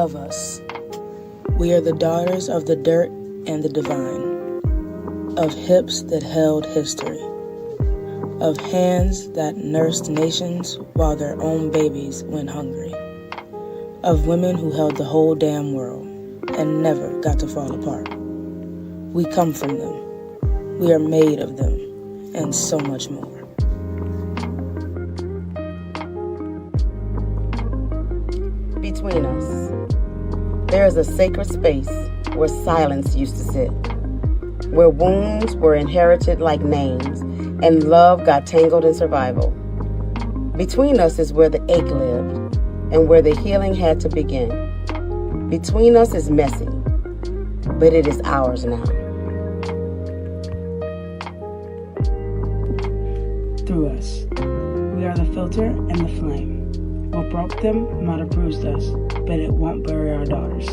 Of us. We are the daughters of the dirt and the divine, of hips that held history, of hands that nursed nations while their own babies went hungry, of women who held the whole damn world and never got to fall apart. We come from them. We are made of them, and so much more. Between us, there is a sacred space where silence used to sit, where wounds were inherited like names, and love got tangled in survival. Between us is where the ache lived, and where the healing had to begin. Between us is messy, but it is ours now. Through us, we are the filter and the flame. What broke them might have bruised us, but it won't bury our daughters.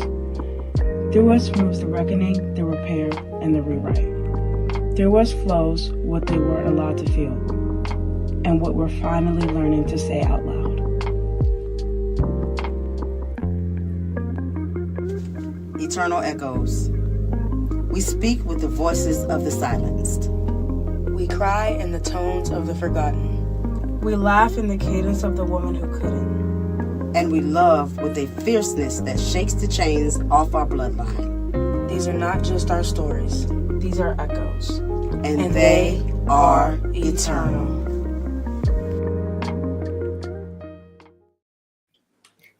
Through us moves the reckoning, the repair, and the rewrite. Through us flows what they weren't allowed to feel, and what we're finally learning to say out loud. Eternal echoes. We speak with the voices of the silenced. We cry in the tones of the forgotten. We laugh in the cadence of the woman who couldn't. And we love with a fierceness that shakes the chains off our bloodline. These are not just our stories. These are echoes. And they are eternal.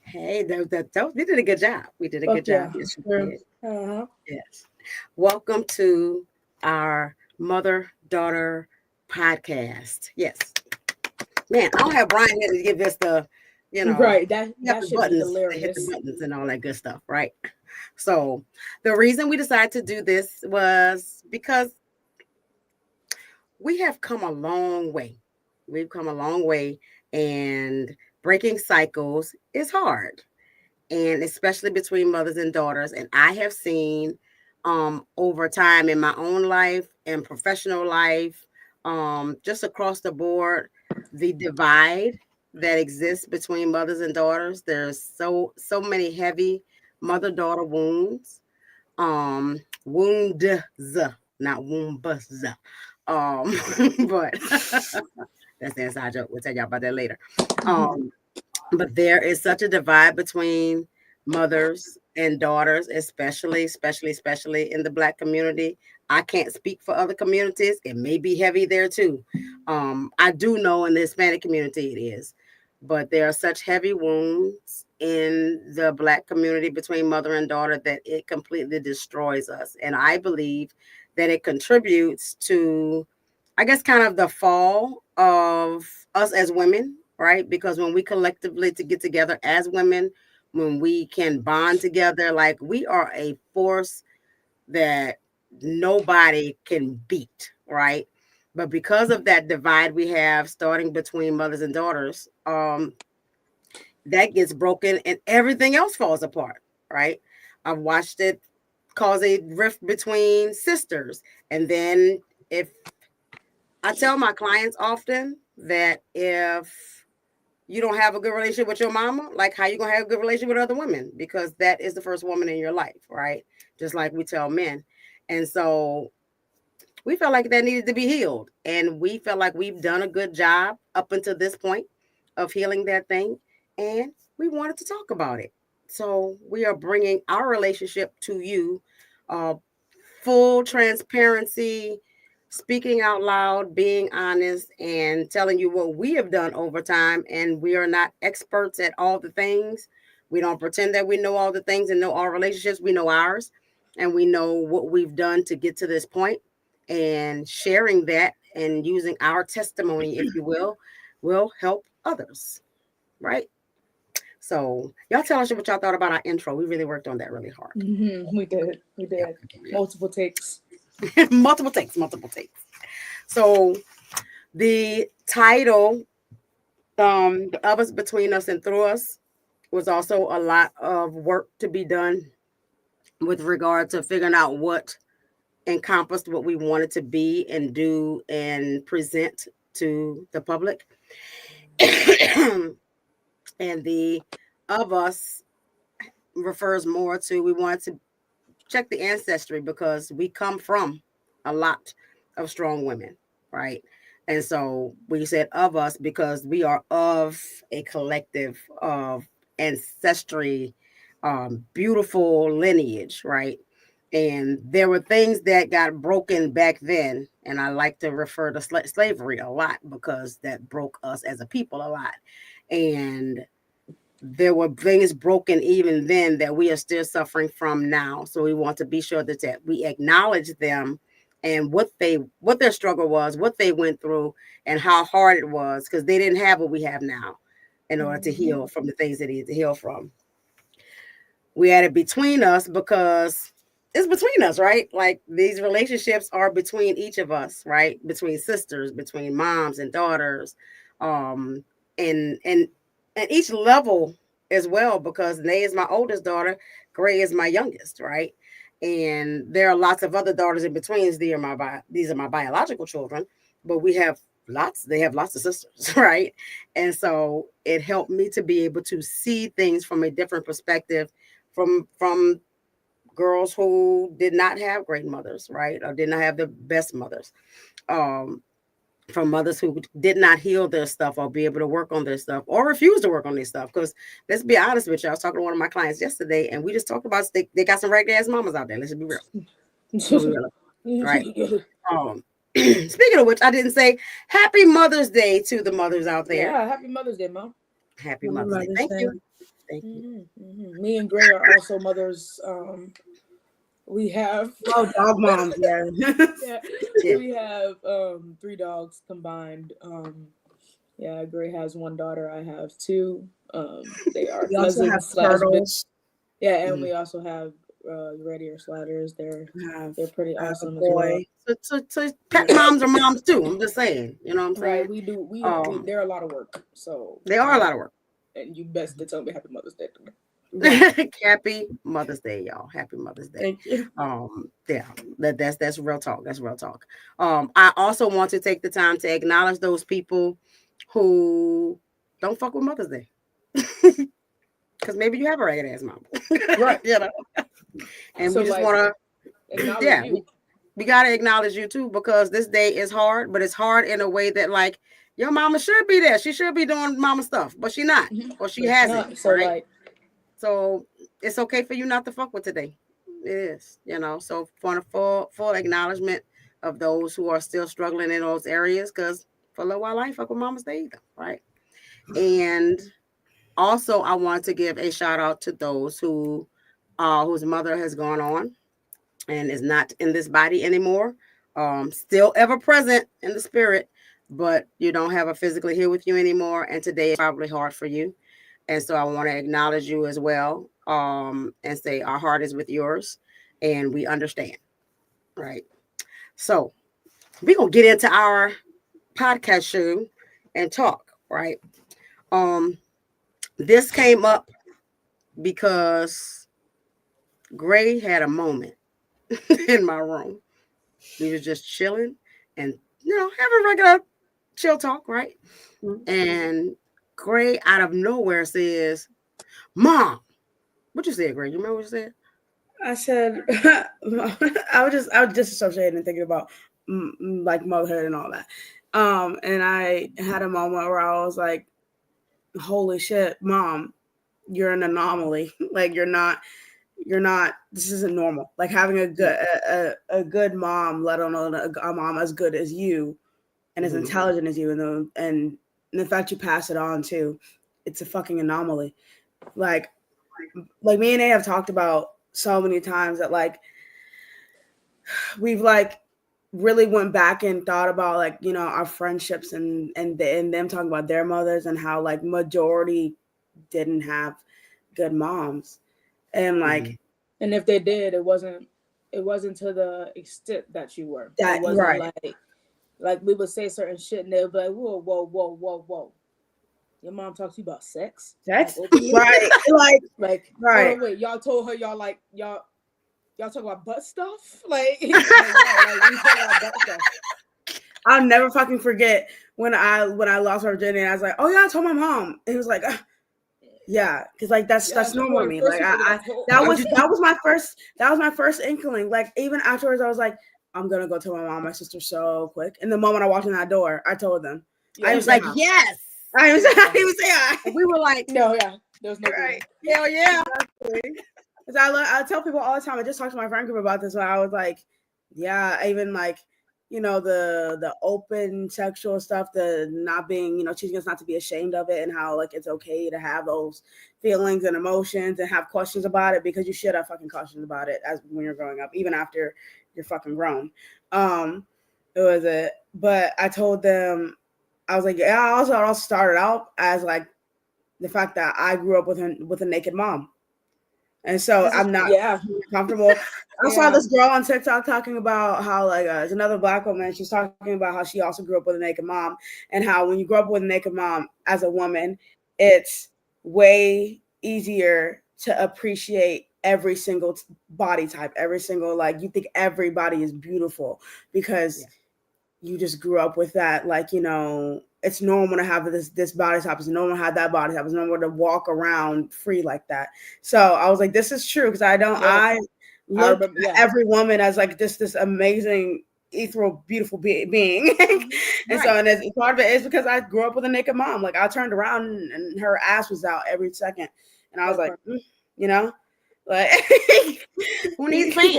Hey, we did a good job. We did a good job. Yes, we did. Yes. Welcome to our mother-daughter podcast. Yes. Man, I don't have Brian here to give this the, right. That should buttons, be hilarious. hit the buttons and all that good stuff, right? So the reason we decided to do this was because we have come a long way. We've come a long way, and breaking cycles is hard, and especially between mothers and daughters. And I have seen over time in my own life and professional life, just across the board, the divide that exists between mothers and daughters. There's so many heavy mother-daughter wounds, wounds, not wombs. But that's the inside joke. We'll tell y'all about that later. But there is such a divide between mothers and daughters, especially in the Black community. I can't speak for other communities. It may be heavy there too. I do know in the Hispanic community it is, but there are such heavy wounds in the Black community between mother and daughter that it completely destroys us. And I believe that it contributes to, I guess, kind of the fall of us as women, right? Because when we collectively get together as women, when we can bond together, like, we are a force that nobody can beat, right? But because of that divide we have starting between mothers and daughters, that gets broken and everything else falls apart, right? I've watched it cause a rift between sisters. And then if I tell my clients often that if you don't have a good relationship with your mama, like, how you gonna have a good relationship with other women? Because that is the first woman in your life, right? Just like we tell men. And so we felt like that needed to be healed. And we felt like we've done a good job up until this point of healing that thing. And we wanted to talk about it. So we are bringing our relationship to you, full transparency, speaking out loud, being honest, and telling you what we have done over time. And we are not experts at all the things. We don't pretend that we know all the things and know all relationships. We know ours, and we know what we've done to get to this point. And sharing that and using our testimony, if you will help others, right? So y'all tell us what y'all thought about our intro. We really worked on that really hard. We did. Yeah. Multiple takes. multiple takes. So the title, of us, between us, and through us, was also a lot of work to be done with regard to figuring out what encompassed what we wanted to be and do and present to the public. And the of us refers more to, we wanted to check the ancestry because we come from a lot of strong women, right? And so we said of us because we are of a collective of ancestry, beautiful lineage, right? And there were things that got broken back then. And I like to refer to slavery a lot because that broke us as a people a lot. And there were things broken even then that we are still suffering from now. So we want to be sure that we acknowledge them and what their struggle was, what they went through, and how hard it was, because they didn't have what we have now in order to heal from the things they need to heal from. We had it between us because it's between us, right? Like these relationships are between each of us, right? Between sisters, between moms and daughters, um, and each level as well, because Nay is my oldest daughter, Gray is my youngest, right? And there are lots of other daughters in between. These are my biological children, but we have lots. They have lots of sisters, right? And so it helped me to be able to see things from a different perspective, from girls who did not have great mothers, right, or did not have the best mothers, um, from mothers who did not heal their stuff or be able to work on their stuff or refuse to work on their stuff. Because let's be honest with you, I was talking to one of my clients yesterday, and we just talked about they got some ragged ass mamas out there. Let's be real. Let's be real. Right. Speaking of which, I didn't say Happy Mother's Day to the mothers out there. Yeah, Happy Mother's Day, Mom. Happy Mother's Day. Thank you. Thank you. Me and Gray are also mothers. We have dog moms. Yeah. We have 3 dogs combined. Yeah, Gray has 1 daughter. I have 2. They are cousins. Turtles. Yeah, and we also have red ear sliders. They're pretty awesome as well. So pet moms are moms too. I'm just saying. You know what I'm saying? Right. We do. They're a lot of work. So they are a lot of work. And you best to tell me Happy Mother's Day to me. Happy Mother's Day, y'all. Happy Mother's Day. Thank you. Yeah, that's real talk. That's real talk. I also want to take the time to acknowledge those people who don't fuck with Mother's Day. Because maybe you have a ragged ass mom. Right. You know. And so we just want to we gotta acknowledge you too, because this day is hard, but it's hard in a way that like your mama should be there. She should be doing mama stuff, but she not, or she hasn't. So right? So it's okay for you not to fuck with today. It is, you know. So for a full acknowledgement of those who are still struggling in those areas, because for a little while I ain't fuck with Mama's Day either, right? And also I want to give a shout out to those who whose mother has gone on and is not in this body anymore. Still ever present in the spirit, but you don't have her physically here with you anymore. And today is probably hard for you. And so I want to acknowledge you as well, and say our heart is with yours and we understand. Right. So we're going to get into our podcast show and talk. Right. This came up because Gray had a moment in my room. We was just chilling and, having regular chill talk. Right. Mm-hmm. And Gray out of nowhere says, "Mom." What you said, Gray? You remember what you said? I said, I was just associating and thinking about like motherhood and all that. And I had a moment where I was like, holy shit, Mom, you're an anomaly. Like you're not, this isn't normal. Like having a good mom, let alone a mom as good as you and as intelligent as you, and the fact you pass it on too, it's a fucking anomaly. Like me and A have talked about so many times that like we've like really went back and thought about like, our friendships and them talking about their mothers and how like majority didn't have good moms. And like and if they did, it wasn't to the extent that you were. That, it wasn't right. Like we would say certain shit and they would be like, whoa. Your mom talks to you about sex? That's right. Like right. Oh, wait, y'all told her y'all talk about butt stuff? Like, we talk about butt stuff. I'll never fucking forget when I lost my virginity and I was like, oh yeah, I told my mom. And it was like, Yeah, because like that's normal to me. Like that was my first inkling. Like even afterwards, I was like, I'm gonna go tell my mom, my sister so quick. And the moment I walked in that door, I told them. I was like, yes. I even say hi. We were like, no, yeah, there was no right. Hell yeah. Because I tell people all the time. I just talked to my friend group about this. When I was like, yeah, even like, you know, the open sexual stuff, the not being, you know, teaching us not to be ashamed of it, and how like it's okay to have those feelings and emotions and have questions about it, because you should have fucking questions about it as when you're growing up, even after you're fucking grown. It was it. But I told them, I was like, yeah. I also started out as like the fact that I grew up with a naked mom. And so I'm not comfortable. I saw this girl on TikTok talking about how like it's another Black woman. She's talking about how she also grew up with a naked mom, and how when you grow up with a naked mom as a woman, it's way easier to appreciate every single body type, every single, like, you think everybody is beautiful because you just grew up with that. Like, you know, it's normal to have this body type. It's normal to have that body type. It's normal to walk around free like that. So I was like, this is true, because I look at every woman as like this amazing, ethereal, beautiful being. And so, and part of it is because I grew up with a naked mom. Like I turned around and her ass was out every second, and I was like, you know, like who needs pants?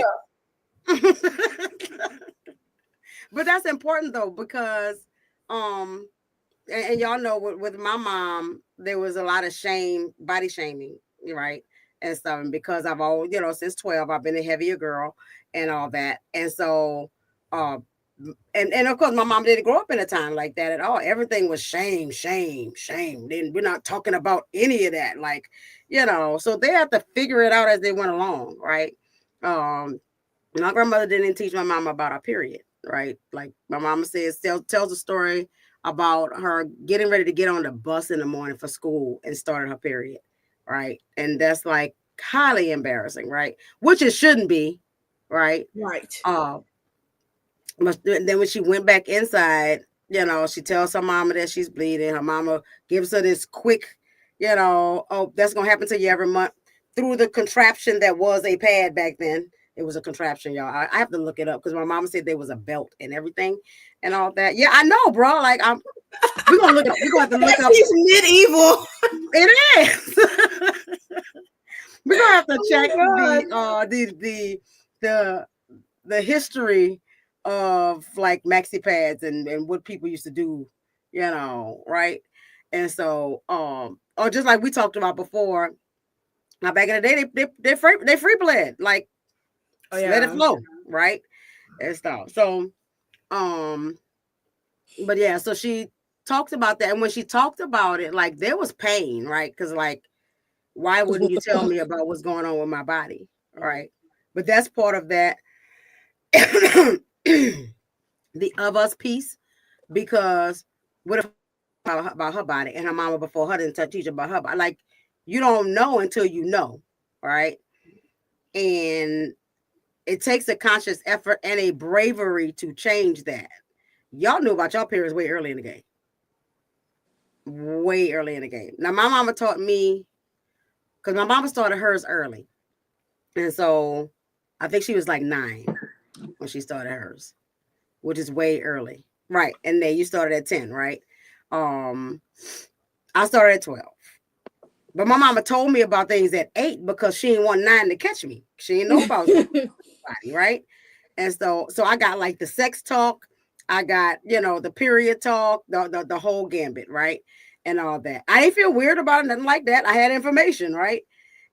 But that's important though, because and y'all know with my mom, there was a lot of shame, body shaming, right? And stuff. And because I've always, you know, since 12, I've been a heavier girl and all that. And so, and of course, my mom didn't grow up in a time like that at all. Everything was shame, shame, shame. Then we're not talking about any of that. Like, you know, so they have to figure it out as they went along, right? My grandmother didn't teach my mom about our period, right? Like my mama says, tells a story about her getting ready to get on the bus in the morning for school and started her period, right? And that's like highly embarrassing, right? Which it shouldn't be, right? Right. But then when she went back inside, you know, she tells her mama that she's bleeding. Her mama gives her this quick, you know, oh, that's gonna happen to you every month, through the contraption that was a pad back then. It was a contraption, y'all. I have to look it up because my mama said there was a belt and everything and all that. Yeah, I know, bro. Like we're gonna look up. We're gonna have to look up. It's medieval. It is. We're gonna have to check the history of like maxi pads and what people used to do, you know, right? And so, or just like we talked about before. Now back in the day, they free bled, like let it flow, right? And stuff. So, but yeah, so she talked about that, and when she talked about it, like there was pain, right? Because like, why wouldn't you tell me about what's going on with my body, right? But that's part of that, the of us piece, because what if about her body, and her mama before her didn't teach about her body? Like, you don't know until you know, right? And it takes a conscious effort and a bravery to change that. Y'all knew about y'all periods way early in the game. Way early in the game. Now, my mama taught me, because my mama started hers early. And so I think she was like 9 when she started hers, which is way early. Right. And then you started at 10, right? I started at 12. But my mama told me about things at 8 because she didn't want 9 to catch me. She didn't know about body, right? And so I got like the sex talk, I got, you know, the period talk, the whole gambit, right? And all that. I didn't feel weird about it, nothing like that. I had information, right?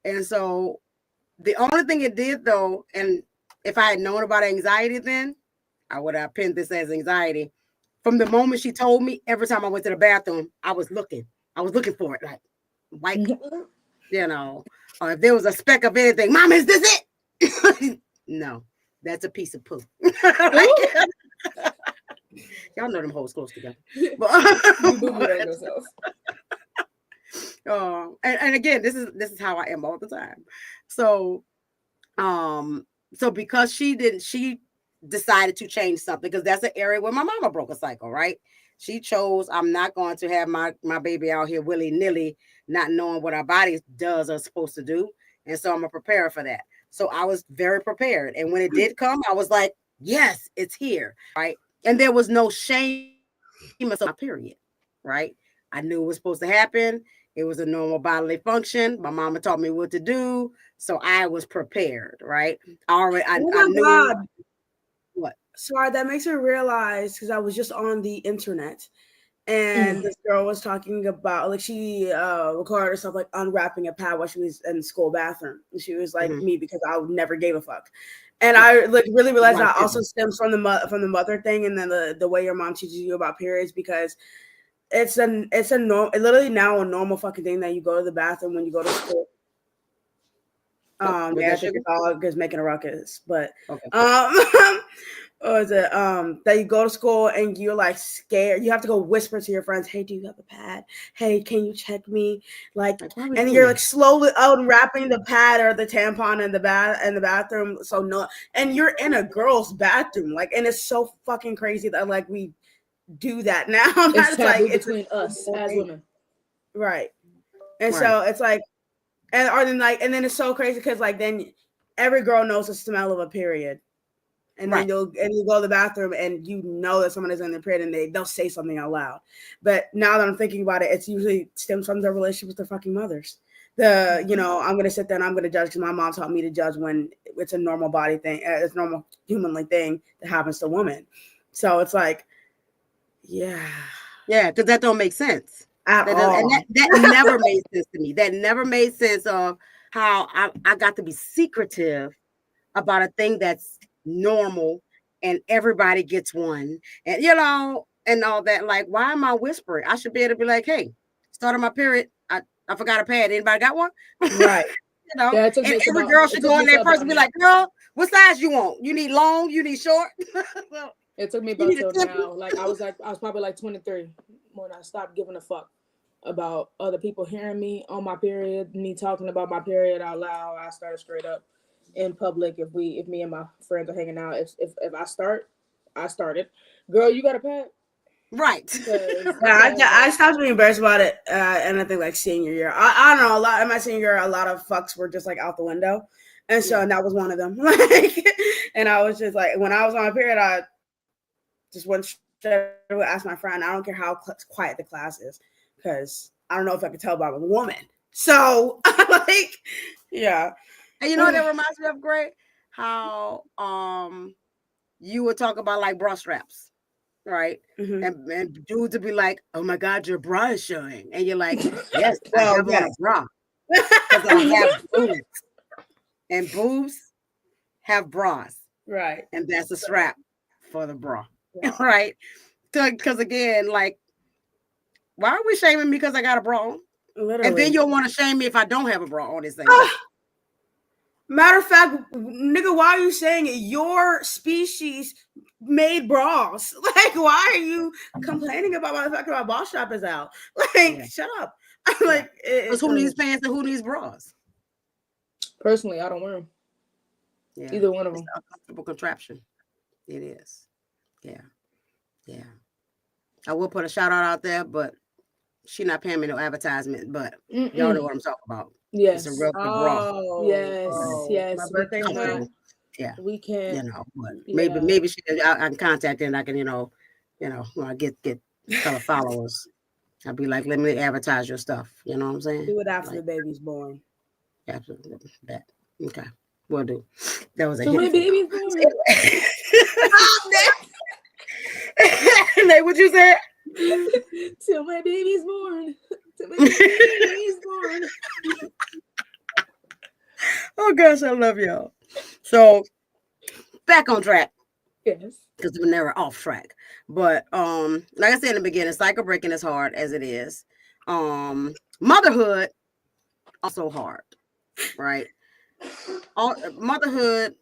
And so the only thing it did though, and if I had known about anxiety then, I would have pinned this as anxiety. From the moment she told me, every time I went to the bathroom, I was looking for it, like white, you know, or if there was a speck of anything, Mom, is this it? No, that's a piece of poo. Y'all know them hoes close together. And again, this is how I am all the time. So, so because she decided to change something, because that's an area where my mama broke a cycle, right? She chose, I'm not going to have my baby out here willy-nilly, not knowing what our body does or supposed to do. And so I'm gonna prepare for that. So I was very prepared. And when it did come, I was like, yes, it's here. Right. And there was no shame my period. Right. I knew it was supposed to happen. It was a normal bodily function. My mama taught me what to do. So I was prepared. Right. Oh I my knew God. what. Sorry, that makes me realize because I was just on the internet and Mm. this girl was talking about like she recorded herself like unwrapping a pad while she was in the school bathroom. And she was like Mhm. me because I never gave a fuck. And Yeah. I like really realized Why that also shouldn't stems from the mother thing and then the way your mom teaches you about periods because it's a norm literally now a normal fucking thing that you go to the bathroom when you go to school. oh, was Yeah, I that think sugar? your dog is making a ruckus, but Okay. um, or is it that you go to school and you're like scared? You have to go whisper to your friends, "Hey, do you have a pad? Hey, can you check me?" Like, Like, why are we and doing you're like that? slowly unwrapping the pad or the tampon in the bathroom. So no, and you're in a girl's bathroom, like, and it's so fucking crazy that like we do that now. It's That's like taboo it's a between us normal as thing, women. right? And Right. so it's like and then it's so crazy because like then every girl knows the smell of a period, and then Right. you go to the bathroom and you know that someone is in their period and they'll say something out loud. But now that I'm thinking about it, it's usually stems from their relationship with their fucking mothers. I'm gonna sit there and I'm gonna judge because my mom taught me to judge when it's a normal body thing, it's a normal humanly thing that happens to women. So it's like, yeah, Yeah, because that don't make sense. at That does, and all. that never made sense to me. That never made sense of how I got to be secretive about a thing that's normal and everybody gets one. And and all that. Like, why am I whispering? I should be able to be like, hey, started my period. I forgot a pad. Anybody got one? Right. Yeah, it took And me to every about girl it should took go me in to there first about and be now. like, girl, what size you want? You need long, you need short. Well, It took me you about need a till temper. now. I was probably like 23 when I stopped giving a fuck about other people hearing me on my period, me talking about my period out loud. I started straight up in public. If me and my friends are hanging out, if I started. Girl, you got a pad? Right. I stopped being embarrassed about it, and I think like senior year, I don't know, a lot in my senior year, a lot of fucks were just like out the window, and so Yeah. and that was one of them. Like, and I was just like, when I was on my period, I just went straight to ask my friend. I don't care how quiet the class is, because I don't know if I could tell by a woman. So like, yeah, And you know what that reminds me of, Greg? How you would talk about like bra straps, right? hmm And dudes would be like, "Oh my God, your bra is showing," and you're like, "Yes, I well, have on a yes. bra because I have boobs, and boobs have bras, Right, and that's a strap for the bra, wow. right?" Because again, like, why are we shaming me because I got a bra on? And then Literally. you'll want to shame me if I don't have a bra on at the same time. Matter of fact, nigga, why are you saying it? Your species made bras. Like, why are you complaining about my fact my bra strap is out? Like, Yeah, shut up. yeah. Like, Because it's who needs so pants and who needs bras? Personally, I don't wear them. Yeah, Either one of it's them. a comfortable contraption. It is. Yeah, yeah. I will put a shout out there, but she not paying me no advertisement. But y'all know Mm-mm. what I'm talking about. It's a Yes, real good bra. oh, yes, my yes. We birthday can't. twin. Comfortable. Yeah, We can't. but Yeah. maybe I can contact her and I can when I get fellow followers, I'll be like, let me advertise your stuff. You know what I'm saying? Do it after the Like, baby's born. absolutely that. Okay, will do. That was a So hint my for baby's y'all. born. Nate, what you said? Till my baby's born. Till my baby's born. Oh gosh, I love y'all. So back on track Yes. because we're never off track. But like I said in the beginning, cycle breaking is hard as it is. Motherhood also hard, right? Motherhood,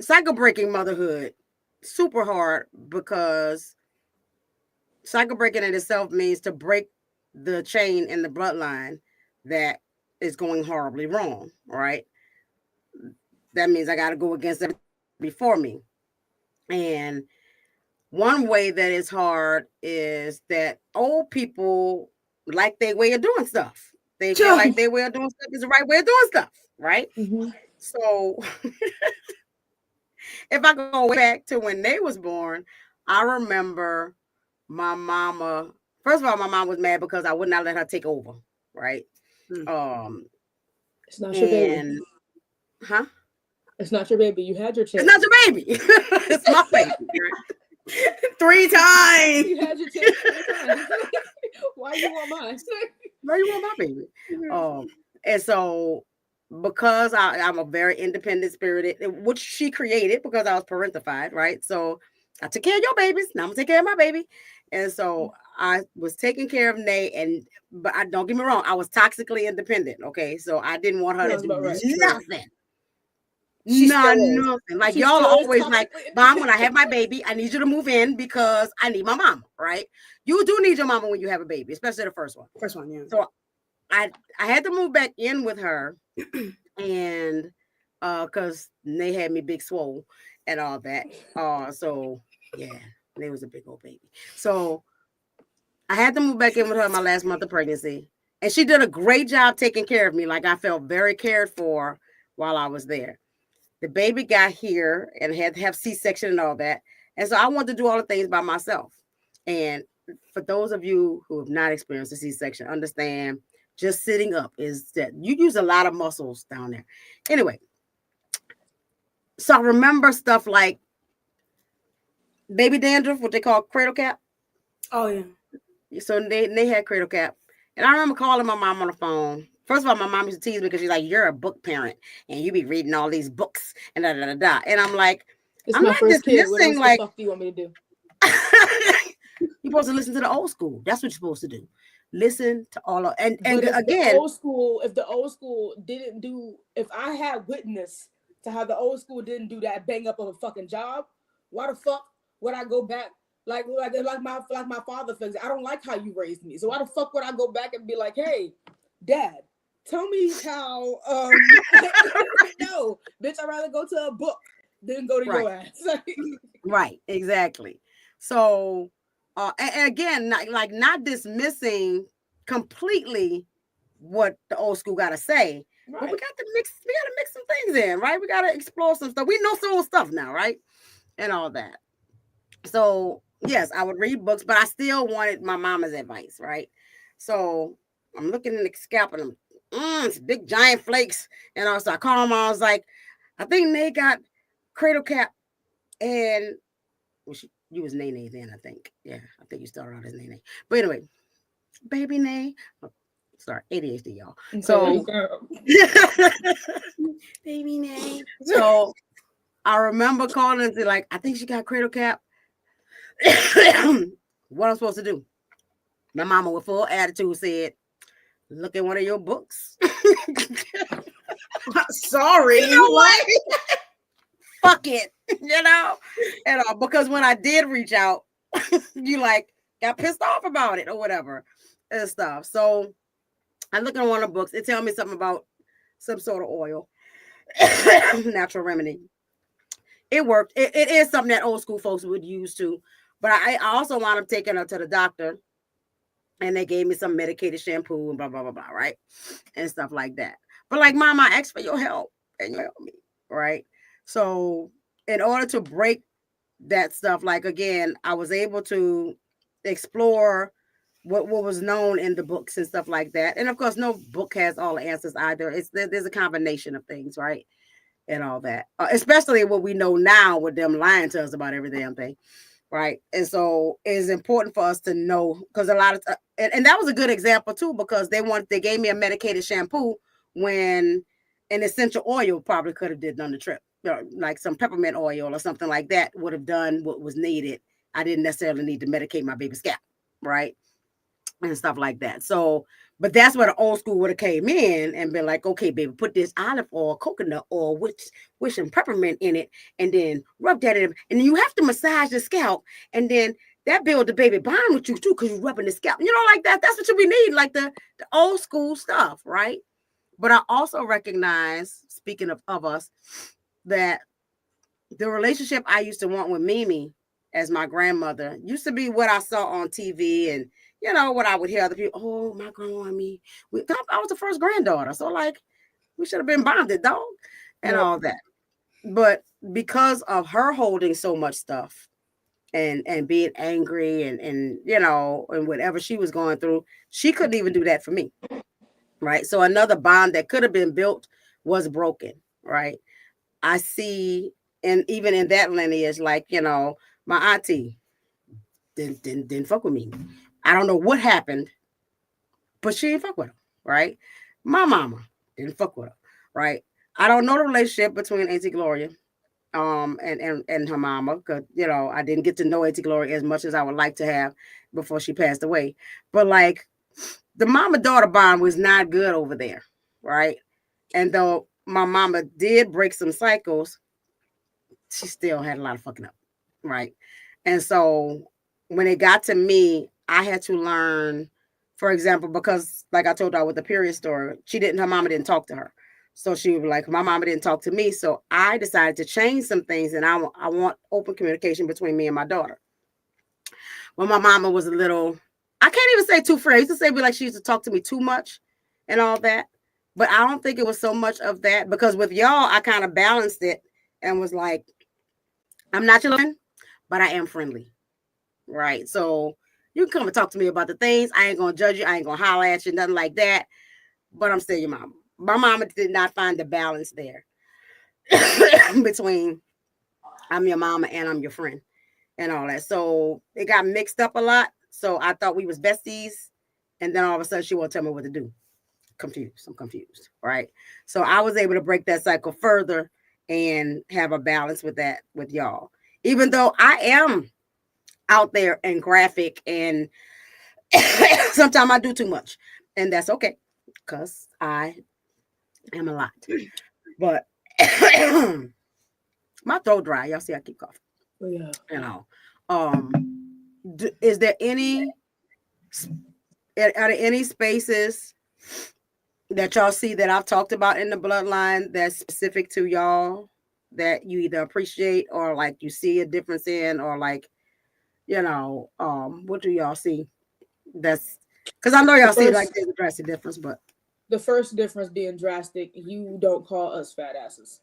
cycle breaking motherhood, super hard because cycle breaking in itself means to break the chain in the bloodline that is going horribly wrong, right? That means I got to go against everything before me. And one way that is hard is that old people like their way of doing stuff. They feel like their way of doing stuff is the right way of doing stuff, right? Mm-hmm. So if I go way back to when they was born, I remember my mama. First of all, my mom was mad because I would not let her take over, right? Mm. Um, It's not your baby. and huh? It's not your baby. You had your It's chance. not your baby. It's my baby. Right? 3 times. You had your chance 3 times. Why you want mine? Why you want my baby? And so because I'm a very independent spirited, which she created because I was parentified, right? So I took care of your babies. Now I'm gonna take care of my baby. And so I was taking care of Nay, but I don't get me wrong, I was toxically independent. Okay, so I didn't want her to do Right. nothing. She Nothing. Like she y'all are still is always like, toxically Mom, when I have my baby, I need you to move in because I need my mama, right? You do need your mama when you have a baby, especially the first one. First one, yeah. So I had to move back in with her, and because they had me big swole and all that. So yeah, they was a big old baby. So I had to move back in with her my last month of pregnancy, and she did a great job taking care of me. Like I felt very cared for while I was there. The baby got here and had to have C-section and all that, and so I wanted to do all the things by myself. And for those of you who have not experienced a C-section, understand just sitting up is that you use a lot of muscles down there. Anyway, so I remember stuff like baby dandruff, what they call cradle cap. Oh yeah. So they had cradle cap. And I remember calling my mom on the phone. First of all, my mom used to tease me because she's like, "You're a book parent and you be reading all these books and da da da da." And I'm like, It's I'm my not first kid. What else dismissing the like fuck do you want me to do? you're supposed to listen to the old school. That's what you're supposed to do. Listen to all of and But if again, the old school didn't do, if I had witness to how the old school didn't do that bang up of a fucking job, why the fuck would I go back like my father thinks? I don't like how you raised me, so why the fuck would I go back and be like, hey, Dad, tell me how? No, bitch, I'd rather go to a book than go to your ass. Right, exactly. So, and again, not dismissing completely what the old school got to say, but we got to mix some things in, right? We got to explore some stuff. We know some old stuff now, right? And all that. So, yes, I would read books, but I still wanted my mama's advice, right? So, I'm looking in the scalp and it's big giant flakes. And also, I called my mom. I was like, I think they got cradle cap and you was Nene then, I think. Yeah, I think you started out as Nene. But anyway, baby Nay. Oh, sorry, ADHD, y'all. Okay, so, baby Nay. So I remember calling and say, like, I think she got cradle cap. What I'm supposed to do? My mama with full attitude said, look at one of your books. Sorry. You know what? Fuck it. And because when I did reach out, you like got pissed off about it or whatever and stuff. So I look at one of the books. It tell me something about some sort of oil, natural remedy. It worked. It is something that old school folks would use too. But I also wound up taking her to the doctor, and they gave me some medicated shampoo and blah blah blah blah, right, and stuff like that. But like, Mom, I asked for your help, and you helped me, right? So in order to break that stuff, like again, I was able to explore what was known in the books and stuff like that. And of course, no book has all the answers either. There's a combination of things, right? And all that, especially what we know now with them lying to us about every damn thing, right? And so it's important for us to know, because a lot of and that was a good example too, because they gave me a medicated shampoo when an essential oil probably could have done the trip, like some peppermint oil or something like that would have done what was needed. I didn't necessarily need to medicate my baby's scalp, right? And stuff like that. So, but that's where the old school would have came in and been like, okay, baby, put this olive oil, coconut oil, with some peppermint in it, and then rub that in, and you have to massage the scalp, and then that build the baby bond with you too, because you're rubbing the scalp, like that. That's what we need, like the old school stuff, right? But I also recognize, speaking of us, that the relationship I used to want with Mimi as my grandmother used to be what I saw on TV, and you know what I would hear other people. Oh, my grandma and me. I was the first granddaughter, so like we should have been bonded, dog, and all that. But because of her holding so much stuff and being angry and you know and whatever she was going through, she couldn't even do that for me, right? So another bond that could have been built was broken, right? I see, and even in that lineage, like you know, my auntie didn't fuck with me. I don't know what happened, but she didn't fuck with her, right? My mama didn't fuck with her, right? I don't know the relationship between Auntie Gloria and her mama, because you know I didn't get to know Auntie Gloria as much as I would like to have before she passed away. But like the mama daughter bond was not good over there, right? And though my mama did break some cycles, she still had a lot of fucking up, right? And so when it got to me, I had to learn, for example, because like I told her with the period story, her mama didn't talk to her. So she was like, my mama didn't talk to me. So I decided to change some things, and I want open communication between me and my daughter. When my mama was a little, I can't even say too free. I used to say, like, she used to talk to me too much and all that. But I don't think it was so much of that, because with y'all, I kind of balanced it and was like, I'm not your friend, but I am friendly, right? So you can come and talk to me about the things. I ain't gonna judge you. I ain't gonna holler at you, nothing like that. But I'm still your mama. My mama did not find the balance there between I'm your mama and I'm your friend and all that. So it got mixed up a lot. So I thought we was besties, and then all of a sudden she won't tell me what to do. I'm confused, right? So I was able to break that cycle further and have a balance with that with y'all. Even though I am out there and graphic, and sometimes I do too much, and that's okay because I am a lot. But my throat dry. Y'all see, I keep coughing. Yeah. You know, is there any? Are there any spaces that y'all see that I've talked about in the bloodline that's specific to y'all that you either appreciate or like you see a difference in, or like, you know, what do y'all see? That's because I know y'all see like there's a drastic difference, but the first difference being drastic, you don't call us fat asses.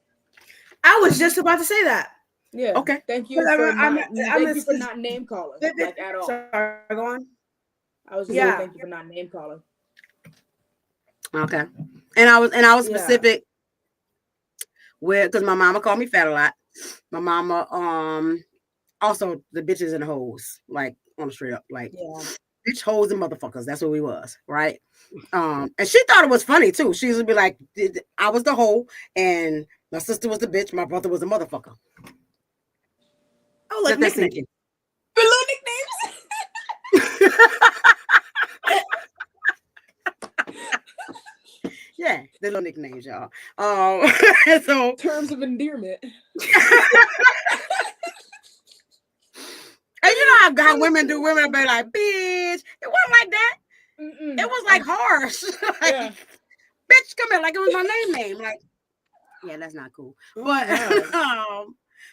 I was just about to say that. Yeah. Okay. Thank you for not name calling like at all. Sorry, go on. I was just saying thank you for not name calling. Okay. And I was specific with, because my mama called me fat a lot. My mama also the bitches and the hoes, like on the straight up, like bitch hoes and motherfuckers. That's what we was, right? And she thought it was funny too. She would be like, I was the hoe and my sister was the bitch, my brother was the motherfucker. Oh, like nicknames. Little nicknames. Yeah, the little nicknames, y'all. So terms of endearment. And you know how God women do. Women be like, bitch. It wasn't like that. Mm-mm. It was like harsh. Like, bitch, come here. Like it was my name. Like, yeah, that's not cool. But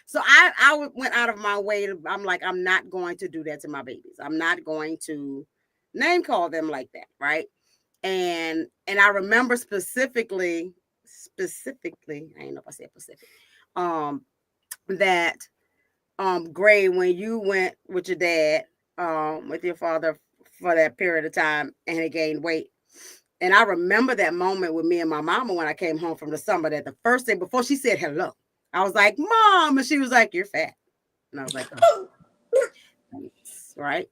so I went out of my way. I'm like, I'm not going to do that to my babies. I'm not going to name call them like that, right? And I remember specifically, I ain't know if I said specific, that Gray, when you went with your dad, with your father for that period of time, and he gained weight. And I remember that moment with me and my mama when I came home from the summer, that the first day before she said hello, I was like, Mom, and she was like, you're fat. And I was like, oh. Right.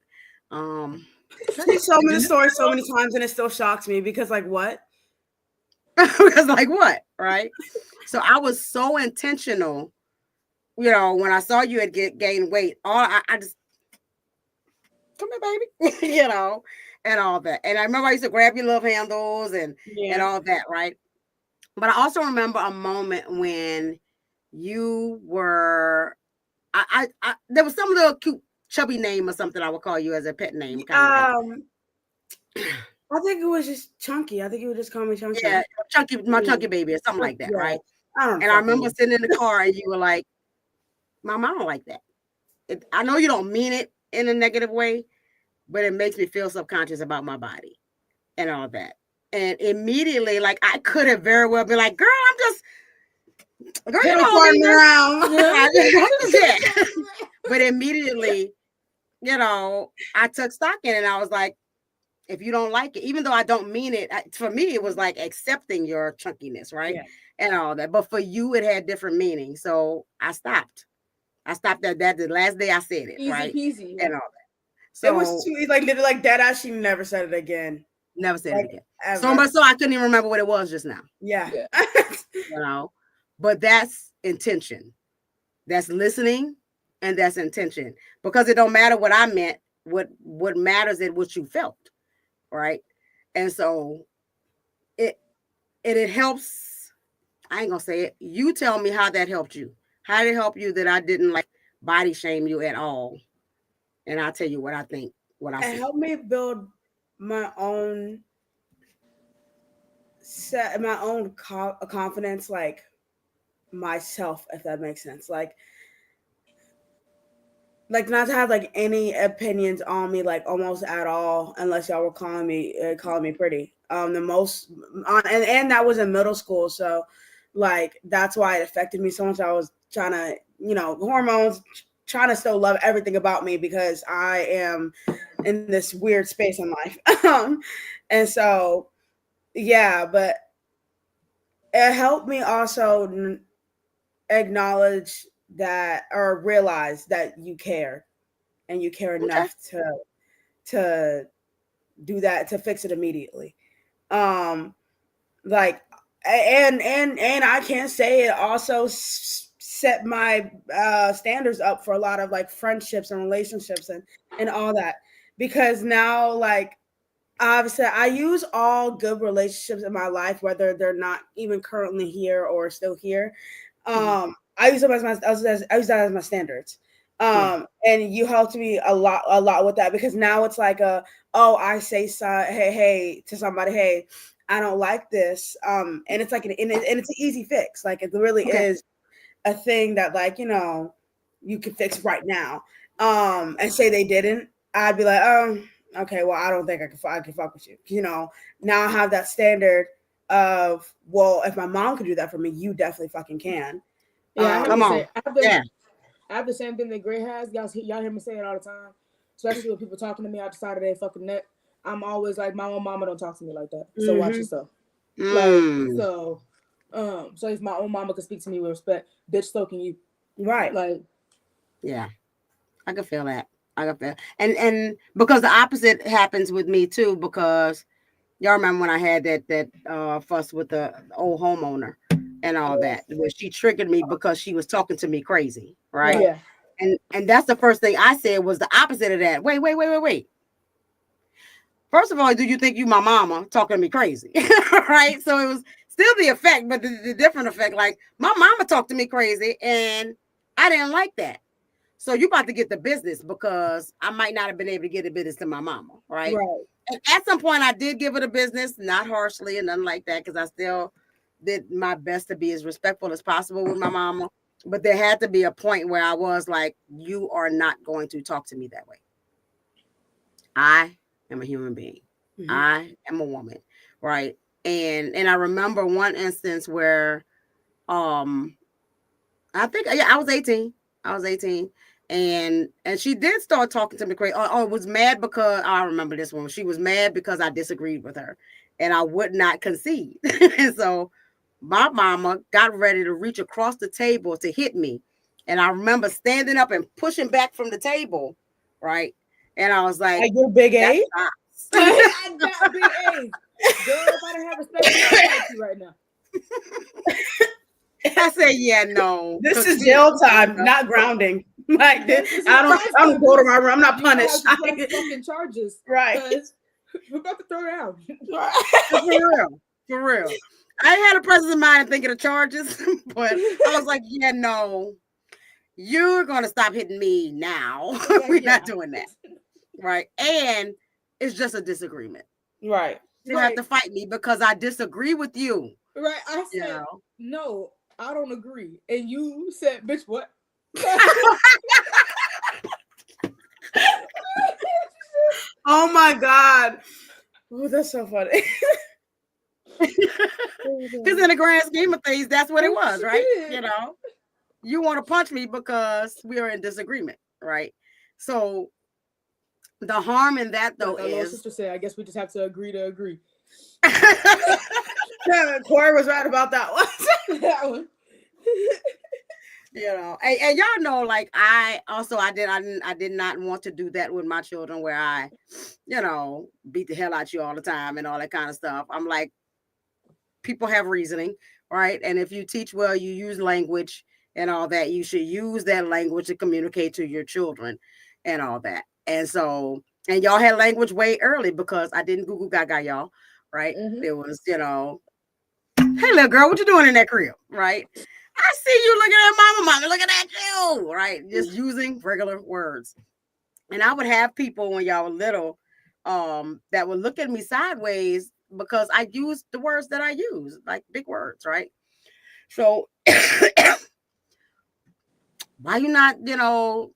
She's told me the story so many times and it still shocks me because like what? Because like what? Right. So I was so intentional, you know, when I saw you had gained weight, I just come here, baby, you know, and all that. And I remember I used to grab your love handles and all that, right? But I also remember a moment when you were, there was some little cute chubby name or something I would call you as a pet name. I think it was just Chunky. I think you would just call me Chunky. Yeah, Chunky, my Chunky baby or something like that, right? I remember sitting in the car and you were like, Mom, I don't like that. I know you don't mean it in a negative way, but it makes me feel subconscious about my body and all that. And immediately, like I could have very well been like, girl, girl, you Piddle know farting me. around. Yeah. But immediately, I took stock in it and I was like, if you don't like it, even though I don't mean it, for me, it was like accepting your chunkiness, right? Yeah. And all that. But for you, it had different meaning. So I stopped. I stopped at that the last day I said it, Easy right? peasy. And all that. It was So too like literally like dead ass. She never said it again. never said Like, it again. ever. So much so I couldn't even remember what it was just now. Yeah. But that's intention. That's listening and that's intention. Because it don't matter what I meant. What matters is what you felt. Right. And so it helps. I ain't gonna say it. You tell me how that helped you. How did it help you that I didn't like body shame you at all? And I'll tell you what I think. What I It helped me build my own confidence, like myself, if that makes sense. Like not to have like any opinions on me, like almost at all, unless y'all were calling me pretty. The most and that was in middle school, so like that's why it affected me so much. I was trying to, hormones, trying to still love everything about me because I am in this weird space in life. And so yeah, but it helped me also acknowledge that or realize that you care and you care enough to do that, to fix it immediately. Like and I can't say it also set my standards up for a lot of like friendships and relationships and all that, because now like obviously I use all good relationships in my life, whether they're not even currently here or still here. I use them as I use that as my standards. And you helped me a lot with that, because now it's like I say hey to somebody, hey, I don't like this. And it's like and it's an easy fix. Like it really is a thing that like, you can fix right now. And say they didn't, I'd be like, okay, well, I don't think I can fuck with you. Now I have that standard of, well, if my mom could do that for me, you definitely fucking can. Yeah, come on. I have the same thing that Gray has. Y'all hear me say it all the time, especially when people talking to me out the side of their fucking neck. I'm always like, my own mama don't talk to me like that. So watch yourself. So if my own mama can speak to me with respect, bitch, so can you. Right. Like, yeah, I can feel that. And because the opposite happens with me too, because y'all remember when I had that fuss with the old homeowner and all that, where she triggered me because she was talking to me crazy, right? Yeah. And that's the first thing I said was the opposite of that. Wait. First of all, do you think you my mama talking to me crazy? Right? So it was still the effect, but the different effect. Like my mama talked to me crazy and I didn't like that. So you about to get the business, because I might not have been able to get the business to my mama, right? And at some point I did give her the business, not harshly and nothing like that, because I still did my best to be as respectful as possible with my mama. But there had to be a point where I was like, you are not going to talk to me that way. I am a human being. I am a woman, right? And I remember one instance where I think I was 18. And she did start talking to me crazy. Was mad because I remember this one. She was mad because I disagreed with her and I would not concede. And so my mama got ready to reach across the table to hit me. And I remember standing up and pushing back from the table, right? And I was like, your big A? I got big A. Girl, if I didn't have respect for you right now. I said, yeah, no. This is jail time, not grounding. Like this, I don't go to my room. I'm not punished. Fucking charges, right? We're about to throw down. For real. I had a presence of mind thinking of charges, but I was like, yeah, no, you're gonna stop hitting me now. We're not doing that, right? And it's just a disagreement, right? You have to fight me because I disagree with you, right? I said, no, I don't agree, and you said, bitch, what? Oh my God. Oh, that's so funny. Because in the grand scheme of things, that's what it was, right? You know, you want to punch me because we are in disagreement, right? So the harm in that, though, like our little is sister said, I guess we just have to agree to agree. Yeah, Corey was right about that one. That one. you know, and y'all know, like I did not want to do that with my children, where I, you know, beat the hell out you all the time and all that kind of stuff. I'm like, people have reasoning, right? And if you teach well, you use language and all that, you should use that language to communicate to your children and all that. And so, and y'all had language way early, because I didn't Google Gaga, y'all, right? Mhm. It was, you know, hey, little girl, what you doing in that crib, right? I see you looking at mama, looking at you, right? Just using regular words. And I would have people when y'all were little that would look at me sideways because I used the words that I use, like big words, right? So why you not, you know,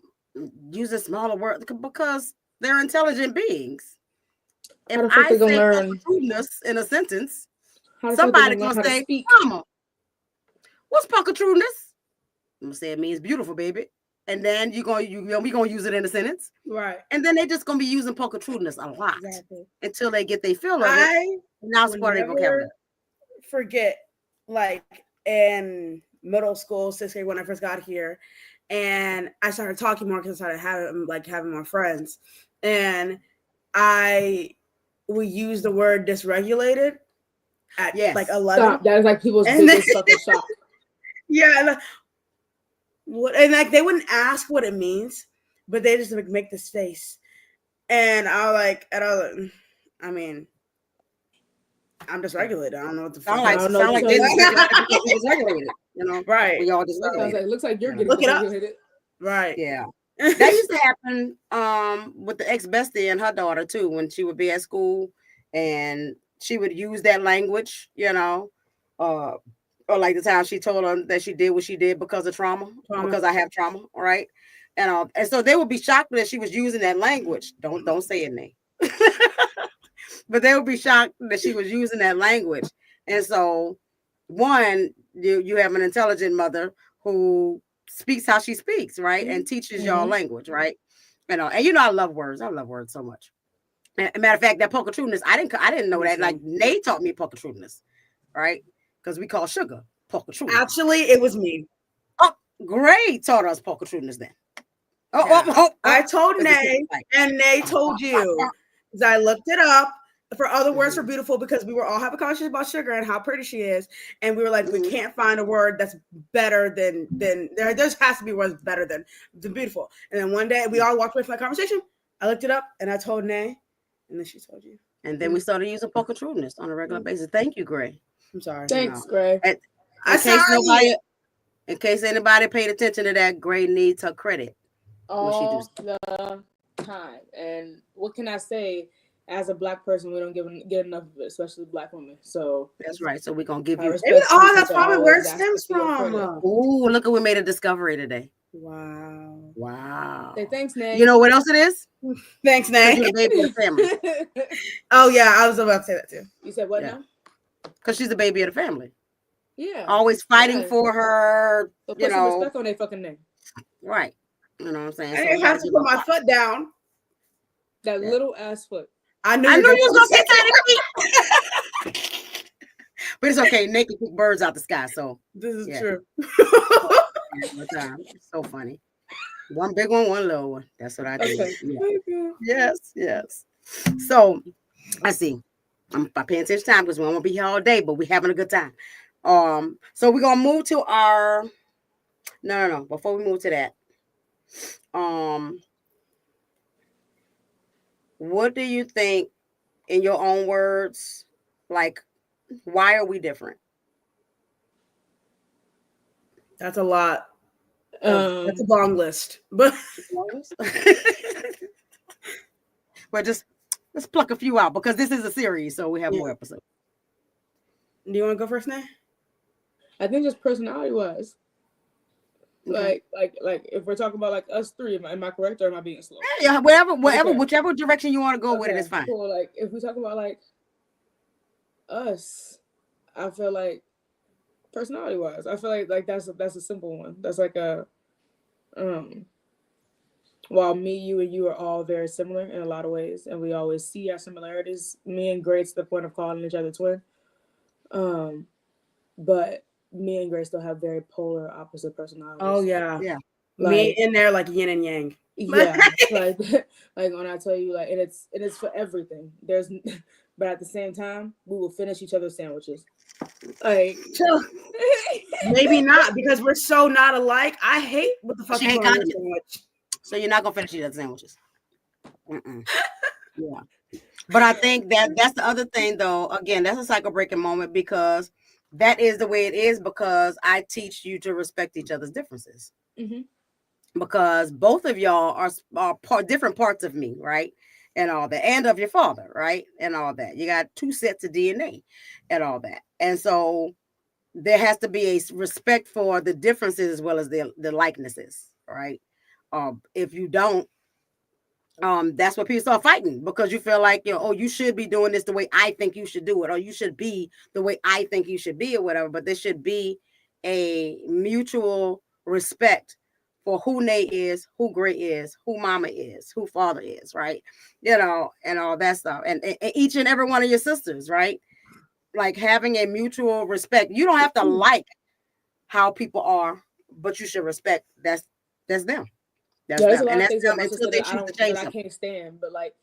using smaller words? Because they're intelligent beings. If How the fuck I they gonna say learn? trueness in a sentence, How the fuck they somebody gonna learn gonna how to say, speak? Mama, what's trueness? I'm gonna say it means beautiful, baby. And then we gonna use it in a sentence. Right. And then they're just gonna be using trueness a lot Exactly. until they get their feel of it. I Now it's will part of their vocabulary. never forget, like in middle school, 6th grade, when I first got here, and I started talking more because I started having more friends, and I would use the word dysregulated at Yes. like 11. Stop. That is like people's And biggest fucking shock. Yeah, and, like they wouldn't ask what it means, but they just like make this face, and I mean, I'm dysregulated. I don't know what the fuck. Sound like I don't know what to dysregulated, you know? Right. We all Sounds dysregulated. like, looks like you're getting Look it up. dysregulated. Right. Yeah. That used to happen with the ex-bestie and her daughter too, when she would be at school and she would use that language, you know, or like the time she told them that she did what she did because of trauma. Because I have trauma, right? And so they would be shocked that she was using that language. Don't say it, Nate. But they would be shocked that she was using that language. And so, one, you have an intelligent mother who speaks how she speaks, right? And teaches y'all language, right? And I love words. I love words so much. And matter of fact, that trueness, I didn't know that. Like, Nate taught me trueness, right? Because we call sugar trueness. Actually, it was me. Oh, great, taught us trueness then. I told Nay, and Nay told you, because I looked it up for other words for beautiful, because we were all having a conversation about sugar and how pretty she is, and we were like, we can't find a word that's better than there just has to be words better than beautiful. And then one day we all walked away from that conversation. I looked it up and I told Nay, and then she told you. And then we started using trueness on a regular basis. Thank you, Gray. I'm sorry. Thanks, Gray. In case anybody paid attention to that, Gray needs her credit all the time. And what can I say? As a Black person, we don't get enough of it, especially Black women. So that's right. So we're gonna give you. That's probably where it stems from. Oh, look, we made a discovery today. Wow. Say thanks, Nay. You know what else it is? Thanks, Nay. You're the baby of the family. Oh yeah, I was about to say that too. You said what now? Because she's the baby of the family. Yeah. Always fighting for her. So put some respect on their fucking name. Right. You know what I'm saying? I didn't have to put my foot down. That little ass foot. I knew you was gonna say that. But it's okay. Nate can pick birds out the sky. So this is true. It's so funny. One big one, one little one. That's what I do. Okay. Yeah. Yes. So I see. I'm paying attention to time because we won't be here all day, but we're having a good time. So we're gonna move to our no. Before we move to that, what do you think, in your own words, like, why are we different? That's a lot. That's a long list, but let's pluck a few out because this is a series, so we have more episodes. Do you want to go first, Nay? I think just personality-wise. Okay. Like if we're talking about like us three, am I correct or am I being slow? Yeah, Okay. whichever direction you want to go with it is fine. Cool. Like if we talk about like us, I feel like personality wise, I feel like that's a simple one. That's like a um while me, you, and you are all very similar in a lot of ways, and we always see our similarities. Me and Grace to the point of calling each other twin. Um, but me and Grace still have very polar opposite personalities. Oh yeah. Yeah. Me Like in there like yin and yang. yeah, like like when I tell you like, and it's for everything. There's, but at the same time, we will finish each other's sandwiches. Like Maybe not because we're so not alike. I hate what the fuck She you hate put on your condiments. sandwich. So you're not gonna finish each other's sandwiches. Yeah. But I think that's the other thing, though. Again, that's a cycle breaking moment because that is the way it is because I teach you to respect each other's differences. Because both of y'all are different parts of me, right? And all that, and of your father, right? And all that. You got two sets of DNA and all that. And so there has to be a respect for the differences as well as the likenesses, right? If you don't, that's what people start fighting because you feel like, you know, oh, you should be doing this the way I think you should do it, or you should be the way I think you should be, or whatever. But there should be a mutual respect for who Nate is, who Gray is, who Mama is, who Father is, right? You know, and all that stuff, and each and every one of your sisters, right? Like having a mutual respect. You don't have to like how people are, but you should respect that's them. That's there's a them, lot and of that's things them about my until sister they that choose to change I them. can't stand. But like,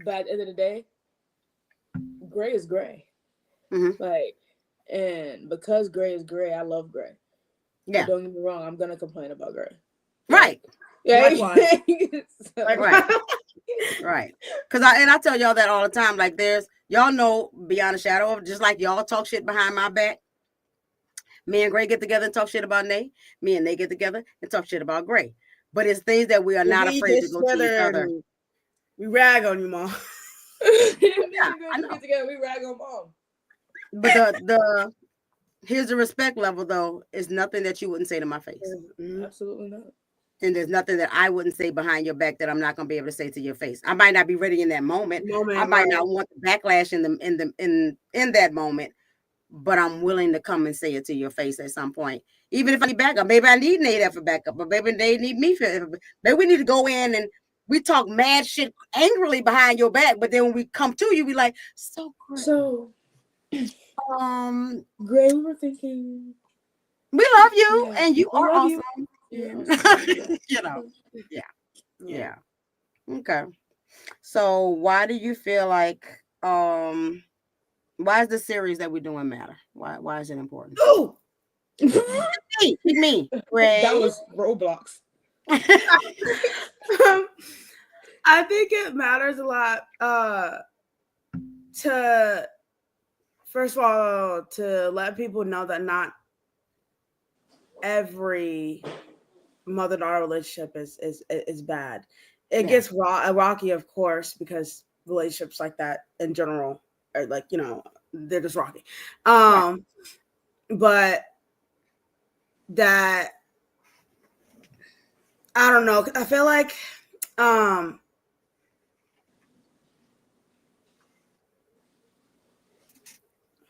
but at the end of the day, Gray is Gray. Like, and because Gray is Gray, I love Gray. Yeah. But don't get me wrong, I'm gonna complain about Gray. Right. Yeah. So, right. Right. Because I tell y'all that all the time. Like y'all know beyond a shadow of, just like y'all talk shit behind my back. Me and Gray get together and talk shit about Nate. Me and Nate get together and talk shit about Gray. But it's things that we are not afraid to go to each other. We rag on you, Mom. I know. Get together, we rag on Mom. But the here's the respect level though, is nothing that you wouldn't say to my face. Absolutely not. And there's nothing that I wouldn't say behind your back that I'm not gonna be able to say to your face. I might not be ready in that moment. I might not want the backlash in that moment, but I'm willing to come and say it to your face at some point. Even if I need backup, maybe I need Nate for backup, but maybe they need me for. Maybe we need to go in and we talk mad shit angrily behind your back, but then when we come to you, we like, so great. So, Gray, we were thinking. We love you, and you are awesome. You know, yeah. Okay. So why do you feel like why is the series that we're doing matter? Why is it important? Ooh. me. Ray. That was Roblox. I think it matters a lot to first of all to let people know that not every mother-daughter relationship is bad. It gets rocky, of course, because relationships like that in general are like, you know, they're just rocky. But that I don't know. I feel like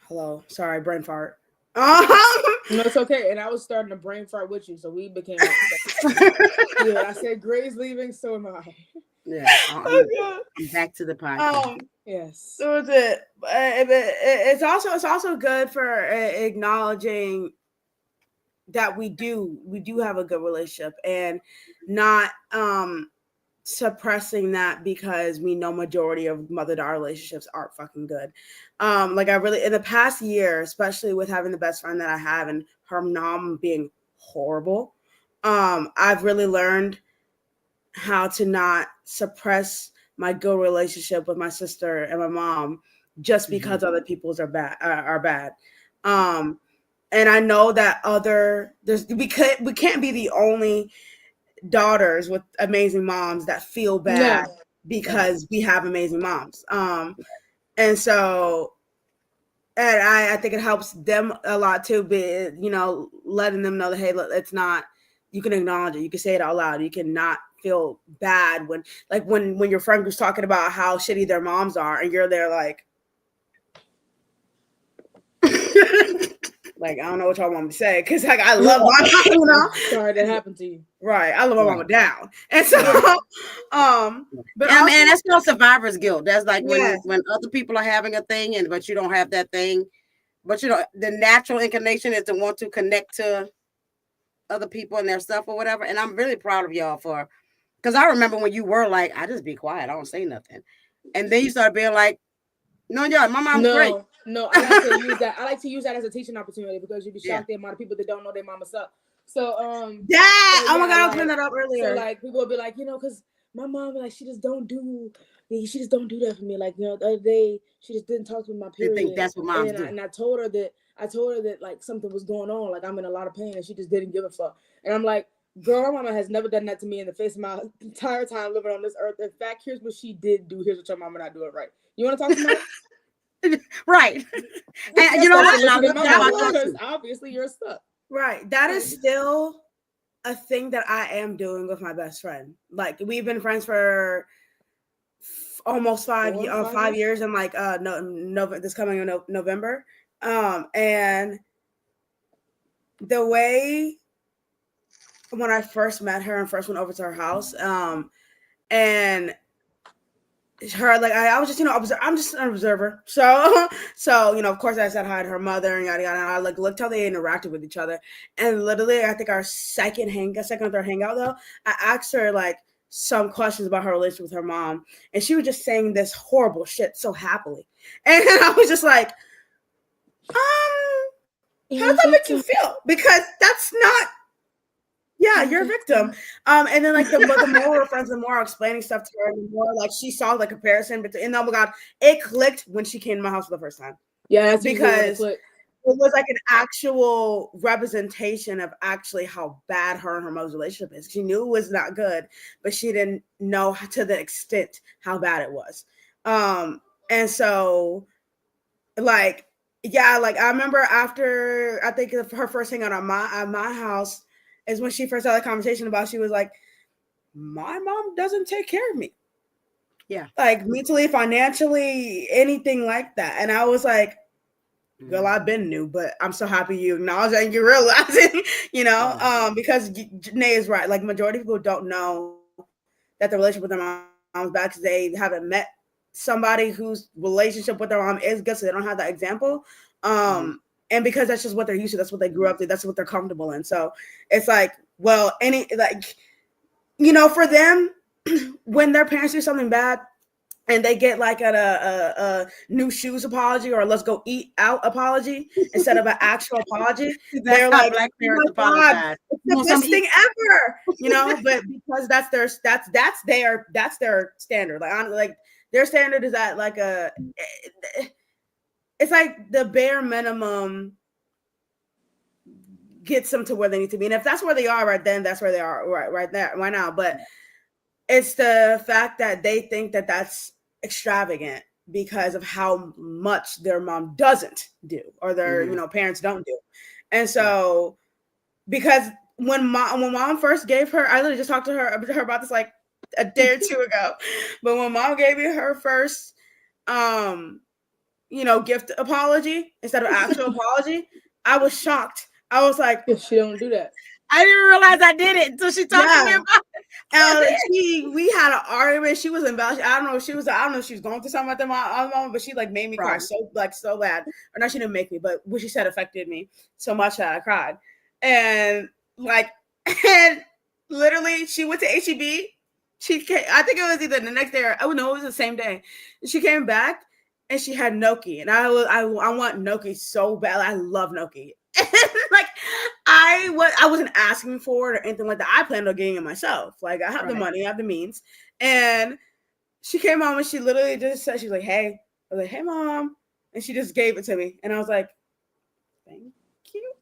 hello, sorry, brain fart. No, it's okay. And I was starting to brain fart with you, so we became. Yeah, I said Gray's leaving, so am I. Yeah, I'm back to the podcast. Yes. So is it. It's also good for acknowledging that we do have a good relationship and not suppressing that because we know majority of mother-daughter relationships aren't fucking good. Like I really, in the past year, especially with having the best friend that I have and her mom being horrible, I've really learned how to not suppress my good relationship with my sister and my mom just because other people's are bad. And I know that we can't be the only daughters with amazing moms that feel bad because we have amazing moms. And so And I think it helps them a lot too, be, you know, letting them know that, hey, look, it's not, you can acknowledge it. You can say it out loud. You cannot feel bad when, like when your friend was talking about how shitty their moms are and you're there like, like, I don't know what y'all want me to say. Cause like, I love my mom, you know? Sorry that happened to you. Right. I love my mama down. And so, but also, man, that's no survivor's guilt. That's like yes. when other people are having a thing but you don't have that thing. But you know, the natural inclination is to want to connect to other people and their stuff or whatever. And I'm really proud of y'all for, because I remember when you were like, I just be quiet, I don't say nothing. And then you started being like, no, y'all, my mom's great. No, I like to use that. I like to use that as a teaching opportunity because you'd be shocked the amount of people that don't know their mama suck. So yeah, oh my god, I was putting that up earlier. So like people will be like, you know, because my mom, like, she just don't do that for me. Like, you know, the other day she just didn't talk to me my period. They think that's what moms do. And I told her that like something was going on, like I'm in a lot of pain, and she just didn't give a fuck. And I'm like, girl, my mama has never done that to me in the face of my entire time living on this earth. In fact, here's what she did do. Here's what your mama not doing right. You want to talk to me? Right. And you know what? Because obviously you're stuck. Right. That is still a thing that I am doing with my best friend. Like, we've been friends for almost 5 years, and like this coming November. And the way when I first met her and first went over to her house, and her, like, I was just, you know, I'm just an observer. So, you know, of course I said hi to her mother and yada yada. And I like looked how they interacted with each other. And literally, I think our second or third hangout though, I asked her like some questions about her relationship with her mom, and she was just saying this horrible shit so happily. And I was just like, how does that make you feel? Because that's not. Yeah, you're a victim. And then like the more we're friends, the more I'm explaining stuff to her, the more like she saw the comparison between. And oh my god, it clicked when she came to my house for the first time. Yeah, that's because it was like an actual representation of actually how bad her and her mother's relationship is. She knew it was not good, but she didn't know to the extent how bad it was. And so, like, yeah, like I remember after I think her first hangout at my house is when she first had the conversation about, she was like, my mom doesn't take care of me. Yeah. Like mentally, financially, anything like that. And I was like, girl, I've been new, but I'm so happy you acknowledge and you're realizing, you know, because Janae is right. Like majority of people don't know that the relationship with their mom is bad because they haven't met somebody whose relationship with their mom is good, so they don't have that example. And because that's just what they're used to, that's what they grew up to, that's what they're comfortable in. So it's like, well, you know, for them, when their parents do something bad and they get like a new shoes apology or let's go eat out apology instead of an actual apology, they're like, Black parents apologize. It's the best thing ever, you know. But because that's their standard. Like their standard is at like it's like the bare minimum gets them to where they need to be. And if that's where they are right then, that's where they are right now. But it's the fact that they think that that's extravagant because of how much their mom doesn't do or their you know parents don't do. And so because when mom first gave her, I literally just talked to her about this like a day or two ago, but when mom gave me her first you know, gift apology instead of actual apology, I was shocked. I was like, she don't do that. I didn't realize I did it until she talked to me about it. We had an argument. She was embellishing. I don't know if she was going through something at the moment, but she like made me cry so bad. Or no, she didn't make me, but what she said affected me so much that I cried. And like, and literally, she went to HEB. She came, I think it was either the next day or it was the same day. She came back and she had gnocchi, and I want gnocchi so bad. I love gnocchi. Like I wasn't asking for it or anything like that. I planned on getting it myself. Like I have the money, I have the means. And she came home and she literally just said, she's like, hey. I was like, hey mom. And she just gave it to me. And I was like, thank you.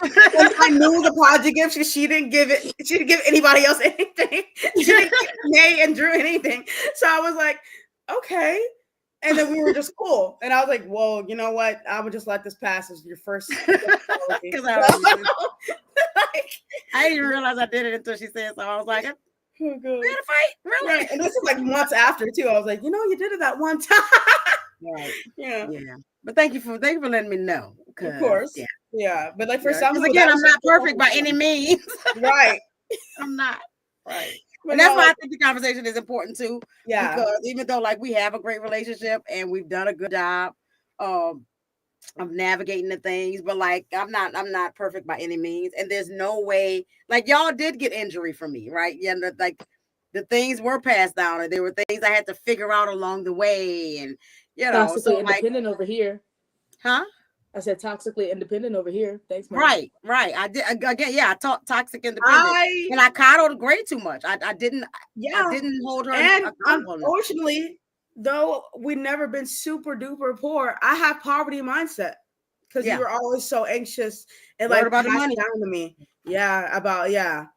And I knew it was a apology gift because she didn't give anybody else anything. She didn't give May and Drew anything. So I was like, okay. And then we were just cool. And I was like, whoa, you know what? I would just let this pass as your first. Because I didn't realize I did it until she said so. I was like, we had a fight? Really? Right. And this is like months after too. I was like, you did it that one time. Right. Yeah. But thank you for letting me know. Of course. Yeah. But like for some people, again, I'm not perfect by any means. Right. I'm not. Right. But and that's why I think the conversation is important too. Yeah. Because even though like we have a great relationship and we've done a good job of navigating the things, but like I'm not perfect by any means. And there's no way, like y'all did get injury from me, right? Yeah, like the things were passed down and there were things I had to figure out along the way. And toxically independent over here. Huh? I said toxically independent over here. Thanks, Mom. Right. I did again. Yeah, I taught toxic independent, and I coddled Gray too much. I didn't hold her. And unfortunately, though we've never been super duper poor, I have poverty mindset because you were always so anxious and like about the money down to me. Yeah, about yeah.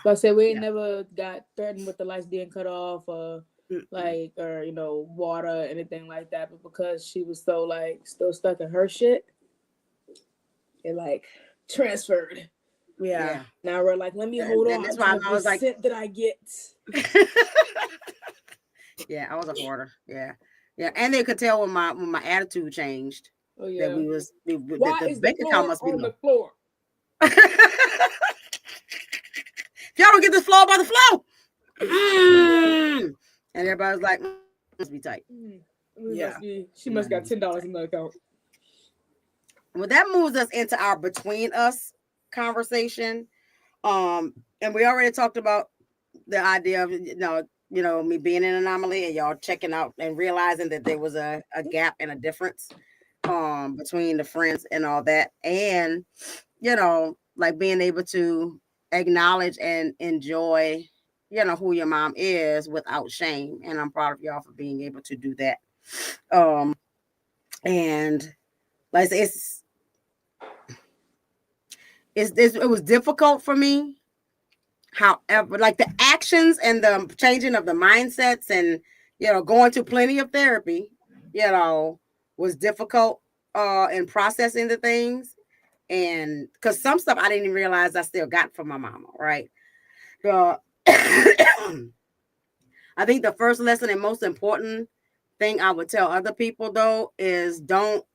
But I said we ain't never got threatened with the lights being cut off, or water, anything like that. But because she was so like still stuck in her shit, it like transferred. Yeah. Now we're like, let me hold on. That's why I was like, that I get. Yeah, I was a hoarder. Yeah, and they could tell when my attitude changed. Oh yeah, that why the is bank account must be on low. the floor? If y'all don't get this floor by the floor, and everybody's like, must be tight. She must got $10 in the account. Well, that moves us into our between us conversation. And we already talked about the idea of me being an anomaly and y'all checking out and realizing that there was a gap and a difference between the friends and all that, and like being able to acknowledge and enjoy who your mom is without shame. And I'm proud of y'all for being able to do that. And like it was difficult for me. However, like the actions and the changing of the mindsets and going to plenty of therapy, was difficult in processing the things. And because some stuff I didn't even realize I still got from my mama, right? I think the first lesson and most important thing I would tell other people though is don't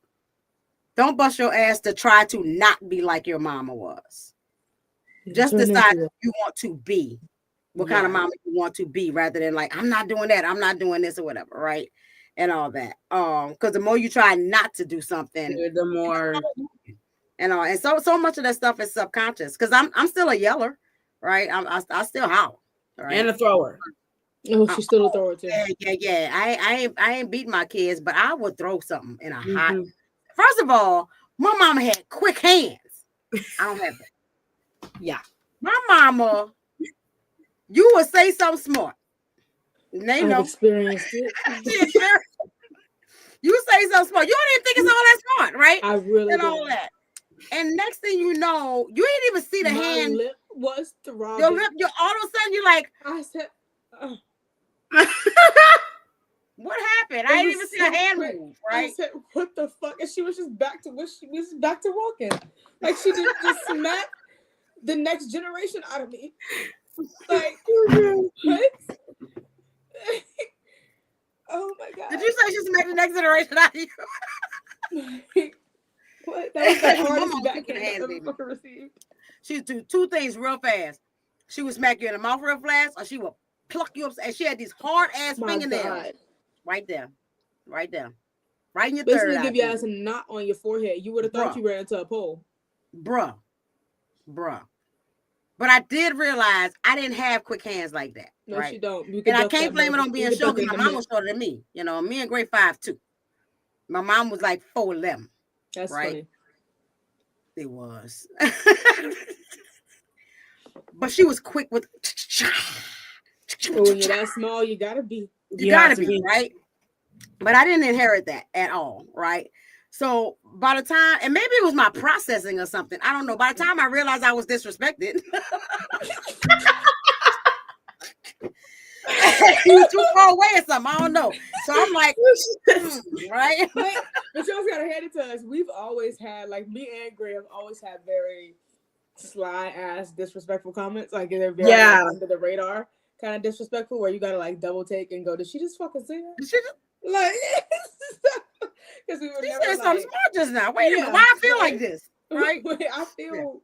bust your ass to try to not be like your mama was. Just decide who you want to be, what kind of mama you want to be, rather than like, I'm not doing that, I'm not doing this or whatever, right? And all that. Because the more you try not to do something, the more and so much of that stuff is subconscious. Because I'm still a yeller, right? I still howl, right? And a thrower. Oh, she's still a thrower too. Yeah. I ain't beat my kids, but I would throw something in a hot. First of all, my mama had quick hands. I don't have that. Yeah. My mama, you would say something smart. They know. I've experienced it. You say something smart. You don't even think it's all that smart, right? I really and all that. And next thing you know, you ain't even see the hand. Lip was throbbing. Your lip, all of a sudden you're like, I said, what happened? I didn't even see a hand move, right? I said, what the fuck? And she was just back to back to walking. Like she didn't just smack the next generation out of me. Like, what? Oh my god! Did you say she smacked the next generation out of you? What? That was the hardest backhand I've ever fucking received. She would do two things real fast. She would smack you in the mouth real fast, or she would pluck you up. And she had these hard ass fingernails right there, right in your basically third. Give your ass a knot on your forehead. You would have thought you ran into a pole, bruh. But I did realize I didn't have quick hands like that. No, right? She don't. And I can't blame it on being short because my mom was shorter than me. Me and grade 5'2". My mom was like 4'11". That's right? funny. It was. But she was quick with. Well, when you're that small, you gotta be. You gotta be, right? But I didn't inherit that at all, right? So by the time, and maybe it was my processing or something, I don't know. By the time I realized I was disrespected, He was too far away or something. I don't know. So I'm like, right? But you also gotta hand it to us. We've always had, like, me and Graham always had very sly ass disrespectful comments. Like, they're very like, under the radar kind of disrespectful, where you gotta like double take and go, did she just fucking say that? Did she Like, because we were she never said like, something smart just now. Wait a minute. Why I feel like this? Right? I feel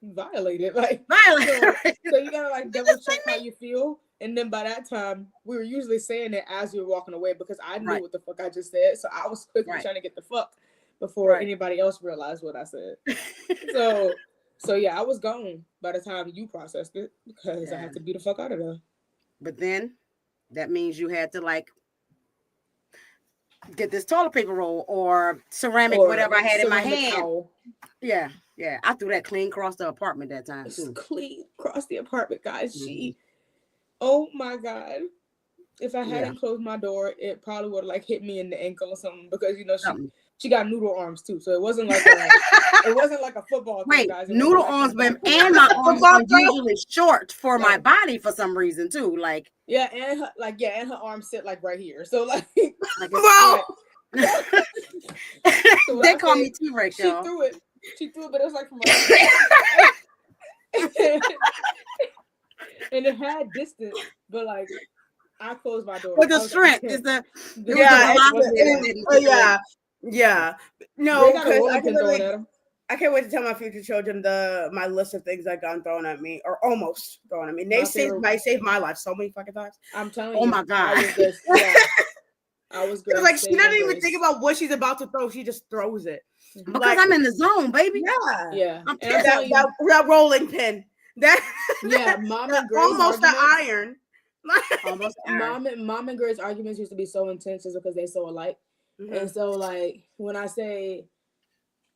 violated. Like, Violated. so you gotta like double check how you feel. And then by that time, we were usually saying it as we were walking away, because I knew what the fuck I just said. So I was quickly trying to get the fuck before anybody else realized what I said. So yeah, I was gone by the time you processed it, because I had to be the fuck out of there. But then that means you had to like get this toilet paper roll or ceramic, or whatever I had in my hand. Towel. Yeah. I threw that clean across the apartment that time too. Clean across the apartment, guys. Mm-hmm. Oh my God. If I hadn't closed my door, it probably would have like hit me in the ankle or something, because she got noodle arms too. So it wasn't like a football thing, guys. Noodle arms, and my arms are usually short for my body for some reason too. Like and her arms sit like right here. So like so they call me T-Rex, y'all. She threw it, but it was like from and it had distance, but like I closed my door. But the strength is No, because I can't wait to tell my future children my list of things that got thrown at me, or almost thrown at me. They saved my life so many fucking times. I'm telling you. Oh my God. I was good. Like, she doesn't even think about what she's about to throw. She just throws it. Because like, I'm in the zone, baby. Yeah. I'm that rolling pin. Mom and Grace almost the iron. Mom and Grace's arguments used to be so intense just because they're so alike. Mm-hmm. And so like when I say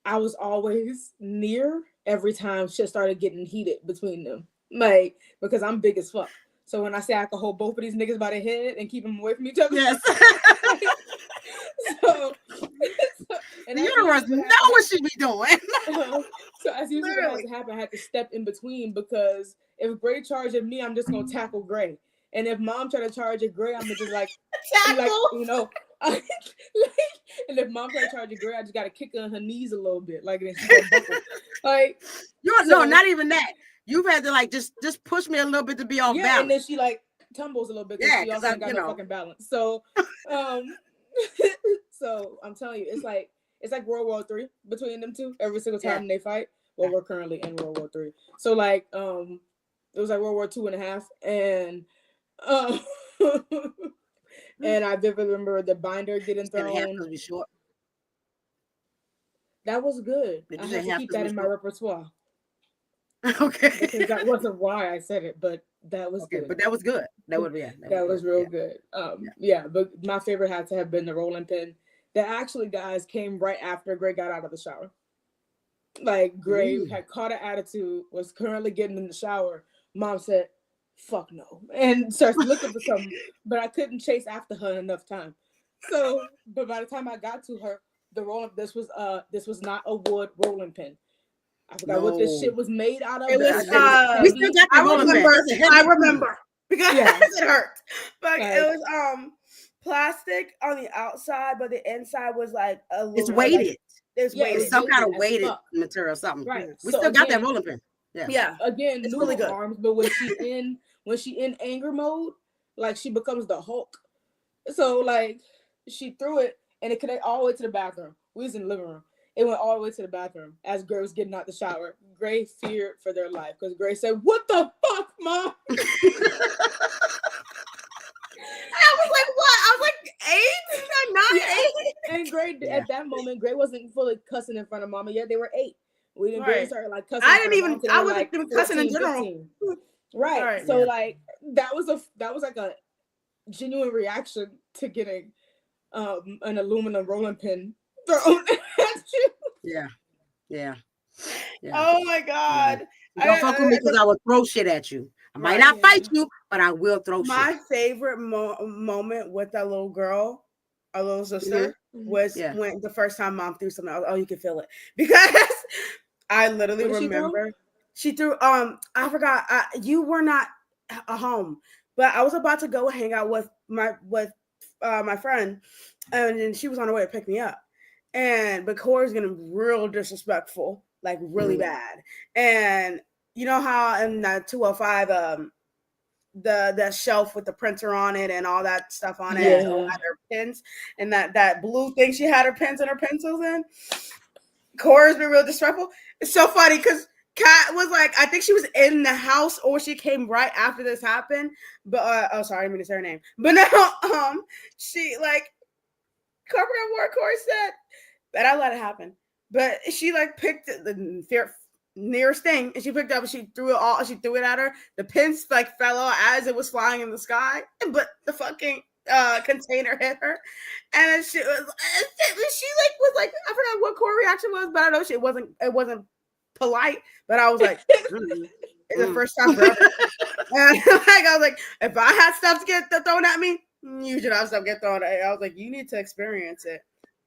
I was always near every time shit started getting heated between them. Like, because I'm big as fuck. So when I say I could hold both of these niggas by the head and keep them away from each other. Yes. And the universe know what she be doing. So as usually what has to happen, I had to step in between, because if Gray charged at me, I'm just gonna tackle Gray. And if Mom tried to charge at Gray, I'm just like tackle. And if Mom tried to charge at Gray, I just gotta kick her on her knees a little bit, like, and then she's gonna buckle. Like, no, not even that. You've had to like just push me a little bit to be off balance. And then she like tumbles a little bit because she also got no fucking balance. So, so I'm telling you, it's like World War III between them two. Every single time they fight. Well, we're currently in World War III. So like, it was like World War II.5, and and I vividly remember the binder getting thrown. That was good. I had to keep that in my repertoire. Okay. Because that wasn't why I said it, but that was good. But that was good. That was real good. But my favorite had to have been the rolling pin. That actually, guys, came right after Gray got out of the shower. Like, Gray had caught an attitude, was currently getting in the shower. Mom said, fuck no. And starts looking for something, but I couldn't chase after her enough time. So, but by the time I got to her, this was not a wood rolling pin. I forgot what this shit was made out of. It was, we still got the I remember because it hurt. But it was plastic on the outside, but the inside was like it's weighted. Like, it's weighted. It's some kind of weighted material, something. Right. We still got that rolling pin. Yeah. Again, it's really good. Arms, but when she in anger mode, like, she becomes the Hulk. So like, she threw it and it connected all the way to the bathroom. We was in the living room. It went all the way to the bathroom as Gray was getting out the shower. Gray feared for their life because Gray said, "What the fuck, Mom?" I was like, "What?" I was like, 8, 9, 8. And Gray at that moment, Gray wasn't fully cussing in front of Mama yet. They were 8. We didn't really start like cussing. I wasn't even cussing in general. 15. Right. So like that was like a genuine reaction to getting an aluminum rolling pin thrown at you. Yeah. Oh my God. Don't fuck with me because I will throw shit at you. I might not fight you, but I will throw shit. My favorite moment with that little girl, our little sister, was when the first time Mom threw something. Oh, you can feel it. Because I literally remember she threw I forgot, you were not home, But I was about to go hang out with my friend, and then she was on her way to pick me up. But Corey's getting real disrespectful, like really bad. And you know how in that 205, the shelf with the printer on it and all that stuff on it, and all had her pens, and that blue thing she had her pens and her pencils in. Corey's been real disrespectful. It's so funny because Kat was like, I think she was in the house or she came right after this happened. But oh, sorry, I didn't mean to say her name. But no, she like covered up what Corey said, but I let it happen. But she like picked the nearest thing and she picked it up and she threw it at her. The pins like fell out as it was flying in the sky, but the fucking container hit her, and she was I forgot what Corey's reaction was, but I know it wasn't polite, but I was like, it's the first time forever. And I was like, if I had stuff to get thrown at me, you should have stuff get thrown at me. I was like, you need to experience it.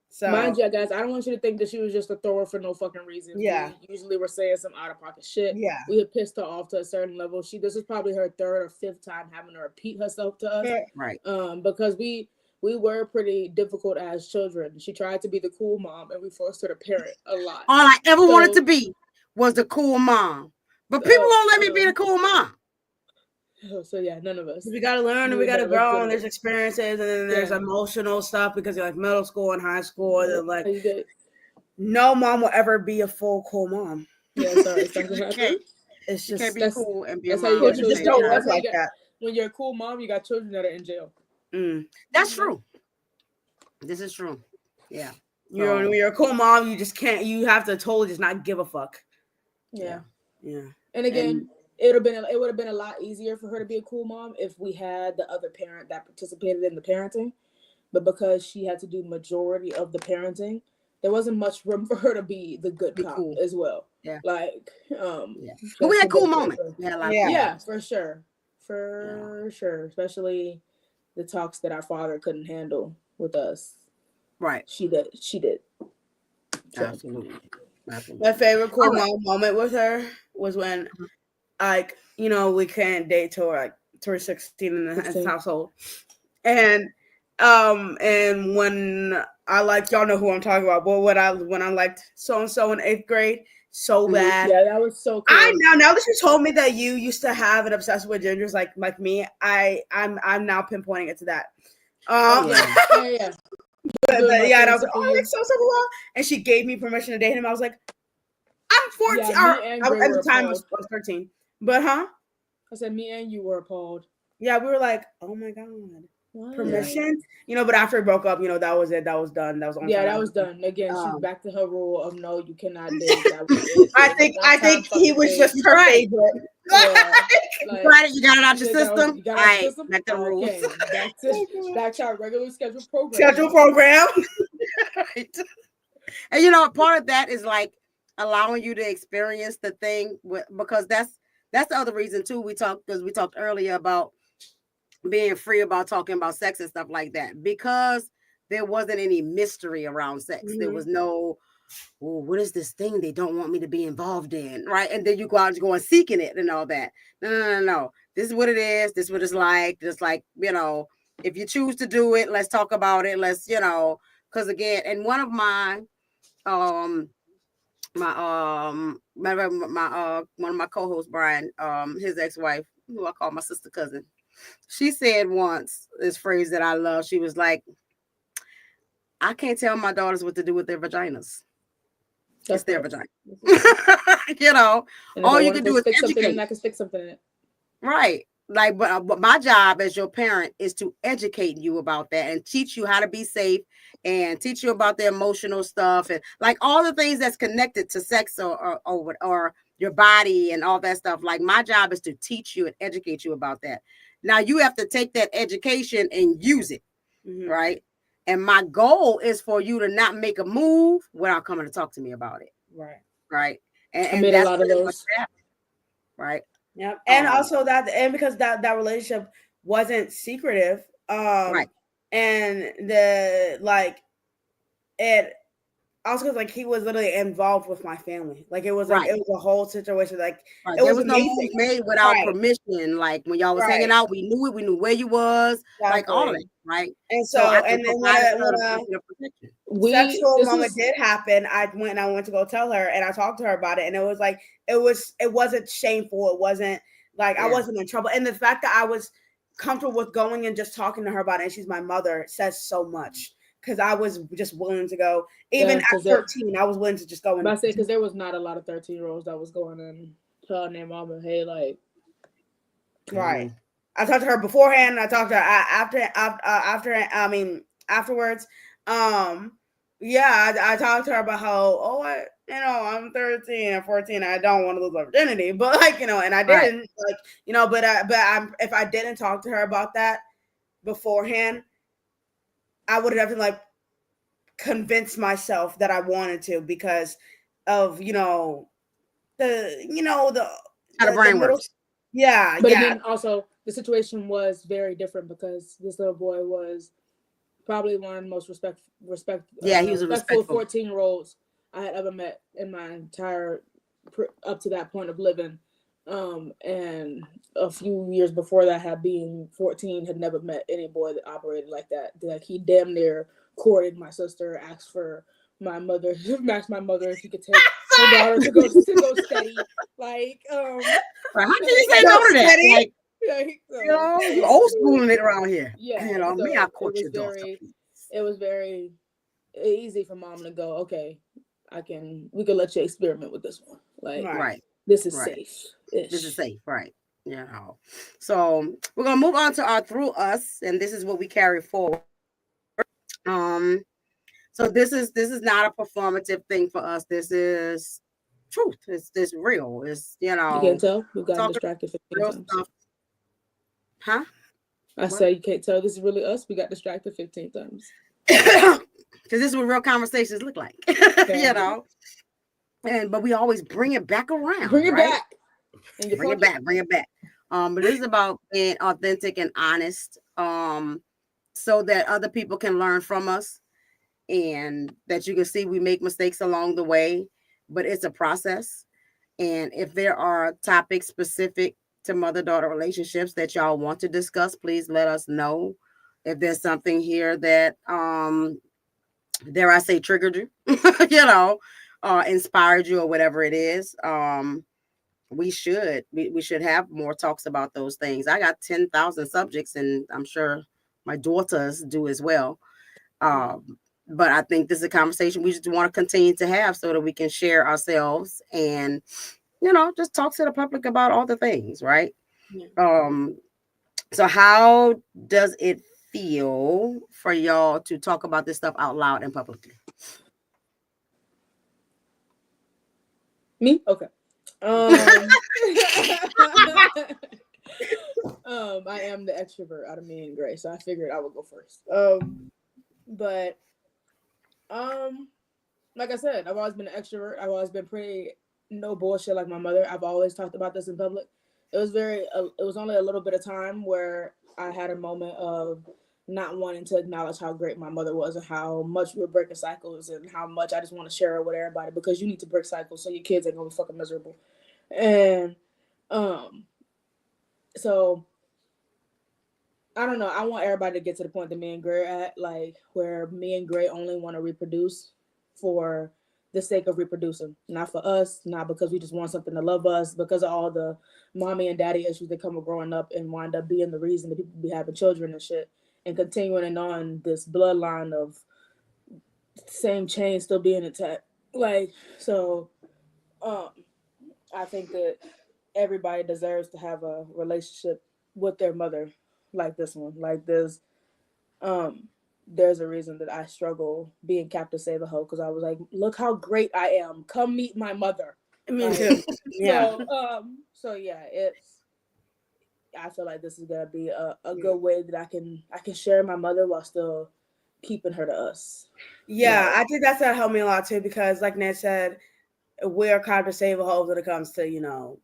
So mind you, guys, I don't want you to think that she was just a thrower for no fucking reason. Yeah. We usually were saying some out of pocket shit. Yeah. We had pissed her off to a certain level. This is probably her third or fifth time having to repeat herself to us. Right. Because we were pretty difficult as children. She tried to be the cool mom and we forced her to parent a lot. All I ever wanted to be was the cool mom. But people won't let me be the cool mom. So yeah, none of us. We gotta learn and we gotta grow, and there's experiences, and then there's emotional stuff because you're like middle school and high school, and like no mom will ever be a full cool mom. Yeah, sorry, it's just you can't be cool and be a mom. You just don't work like that. When you're a cool mom, you got children that are in jail. That's true. This is true. Yeah. When you're a cool mom, you just can't. You have to totally just not give a fuck. Yeah. Yeah. And again, it would have been a lot easier for her to be a cool mom if we had the other parent that participated in the parenting. But because she had to do majority of the parenting, there wasn't much room for her to be the good cop cool as well. Yeah. Like, But we had cool moments. Yeah, for sure. For sure. Especially the talks that our father couldn't handle with us. Right. She did. Absolutely. My favorite cool mom moment with her was when like, we can't date till we're 16 in the household. And when I like, y'all know who I'm talking about, but when I liked so-and-so in 8th grade so bad. Yeah, that was so cool. Now that you told me that you used to have an obsession with gingers like me, I'm now pinpointing it to that. Yeah. And I was like, oh, I like so and she gave me permission to date him. I was like, I'm 14. At the time I was 13. But I said me and you were appalled. Yeah, we were like, oh my god, what? Permission. But after we broke up, that was it. That was done. That was on. Yeah, that was done. Again, she's back to her rule of no, you cannot date. That was it. I think he was just her favorite. Right, you got it out your system. All right, back to the rules. Back to our regular scheduled program. Right. And part of that is like allowing you to experience the thing because that's the other reason too. We talked earlier about being free about talking about sex and stuff like that because there wasn't any mystery around sex. There was no, what is this thing they don't want me to be involved in, right? And then you go out and go and seeking it and all that. No. This is what it is. This is what it's like. Just like, if you choose to do it, let's talk about it. Let's, because again, and one of my one of my co-hosts, Brian, his ex-wife, who I call my sister cousin, she said once this phrase that I love. She was like, I can't tell my daughters what to do with their vaginas. It's their vagina. All you can do is educate. I can stick something in it. Right. Like, but my job as your parent is to educate you about that and teach you how to be safe and teach you about the emotional stuff and like all the things that's connected to sex or your body and all that stuff. Like my job is to teach you and educate you about that. Now you have to take that education and use it. Right. And my goal is for you to not make a move without coming to talk to me about it. Right. And made a lot of those. Right. Yeah. And also because that relationship wasn't secretive. Right. And also because like he was literally involved with my family. Like it was Right. a whole situation. Like Right. it There was was no amazing. moves made without Right. permission. Like when y'all was hanging Right. out, we knew it. We knew where you was. Like all of Exactly. that. Right. And So I so, think and then when provided a her a bit of protection. sexual this moment was did happen, I went to go tell her, and I talked to her about it, and it was like it wasn't shameful. It wasn't like I Yeah. wasn't in trouble, and the fact that I was comfortable with going and just talking to her about it, and she's my mother, says so much. Because I was just willing to go, even at 13, I was willing to just go and I say because there was not a lot of 13-year-olds that was going and telling their mama, hey, like, right. I talked to her beforehand. I talked to her afterwards. Yeah, I talked to her about how, I'm 13 and 14. I don't want to lose my virginity, but like, and I didn't, like, if I didn't talk to her about that beforehand, I would have like convinced myself that I wanted to because of, the How the brain middle. works. Yeah, but yeah. again, also the situation was very different because this little boy was probably one of the most Yeah, he was a respectful respectful 14-year-olds I had ever met in my entire up to that point of living. And a few years before that, had being 14, had never met any boy that operated like that. Like he damn near courted my sister, asked for my mother, asked my mother if he could take her daughter to go steady. Like, Right. How can you say no to that? Like, you old schooling it around here. Yeah, So may I court your daughter? It was very easy for mom to go, okay, we could let you experiment with this one. Like, Right. this is Right. safe. This is safe, right? So we're gonna move on to our through us, and this is what we carry forward. Um, so this is not a performative thing for us. This is truth. It's this real. It's You can't tell we've gotten talking distracted 15 real times. stuff. Huh? I say you can't tell this is really us. We got distracted 15 times. Because this is what real conversations look like. But we always bring it back around. Bring it right? back. Bring it back. But this is about being authentic and honest, so that other people can learn from us, and that you can see we make mistakes along the way, but it's a process. And if there are topics specific to mother-daughter relationships that y'all want to discuss, please let us know. If there's something here that, dare I say, triggered you, inspired you, or whatever it is, we should have more talks about those things. I got 10,000 subjects, and I'm sure my daughters do as well. But I think this is a conversation we just want to continue to have so that we can share ourselves and, just talk to the public about all the things, right? Yeah. So how does it feel for y'all to talk about this stuff out loud and publicly? Me? Okay. I am the extrovert out of me and Gray, so I figured I would go first. But like I said, I've always been an extrovert. I've always been pretty no bullshit like my mother. I've always talked about this in public. It was only a little bit of time where I had a moment of not wanting to acknowledge how great my mother was and how much we were breaking cycles and how much I just want to share her with everybody, because you need to break cycles so your kids ain't gonna be fucking miserable. And so I don't know. I want everybody to get to the point that me and Gray are at, like where me and Gray only want to reproduce for the sake of reproducing, not for us, not because we just want something to love us, because of all the mommy and daddy issues that come with growing up and wind up being the reason that people be having children and shit, and continuing on this bloodline of same chain still being intact. Like, so I think that everybody deserves to have a relationship with their mother like this one. Like there's a reason that I struggle being Captain Save a Hoe, because I was like, look how great I am. Come meet my mother. Me too. Yeah. So yeah, I feel like this is gonna be a good way that I can share my mother while still keeping her to us. Yeah, I think that's gonna help me a lot too, because like Ned said, we're kind of save a hole when it comes to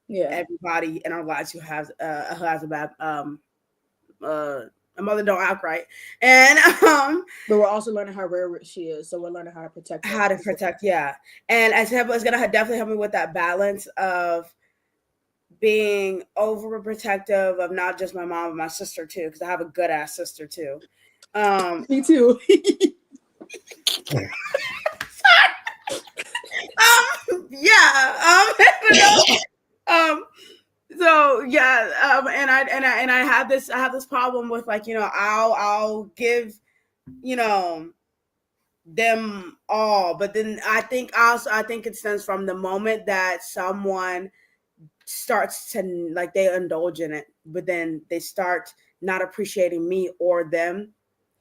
everybody in our lives who has a bad My mother don't act right, and But we're also learning how rare she is, so we're learning how to protect her. how to protect. Yeah, and it's gonna definitely help me with that balance of being overprotective of not just my mom but my sister too, because I have a good ass sister too. Me too. Yeah. um, so yeah, and I have this problem with, like, I'll give, them all, but then I think it stems from the moment that someone starts to, like, they indulge in it, but then they start not appreciating me or them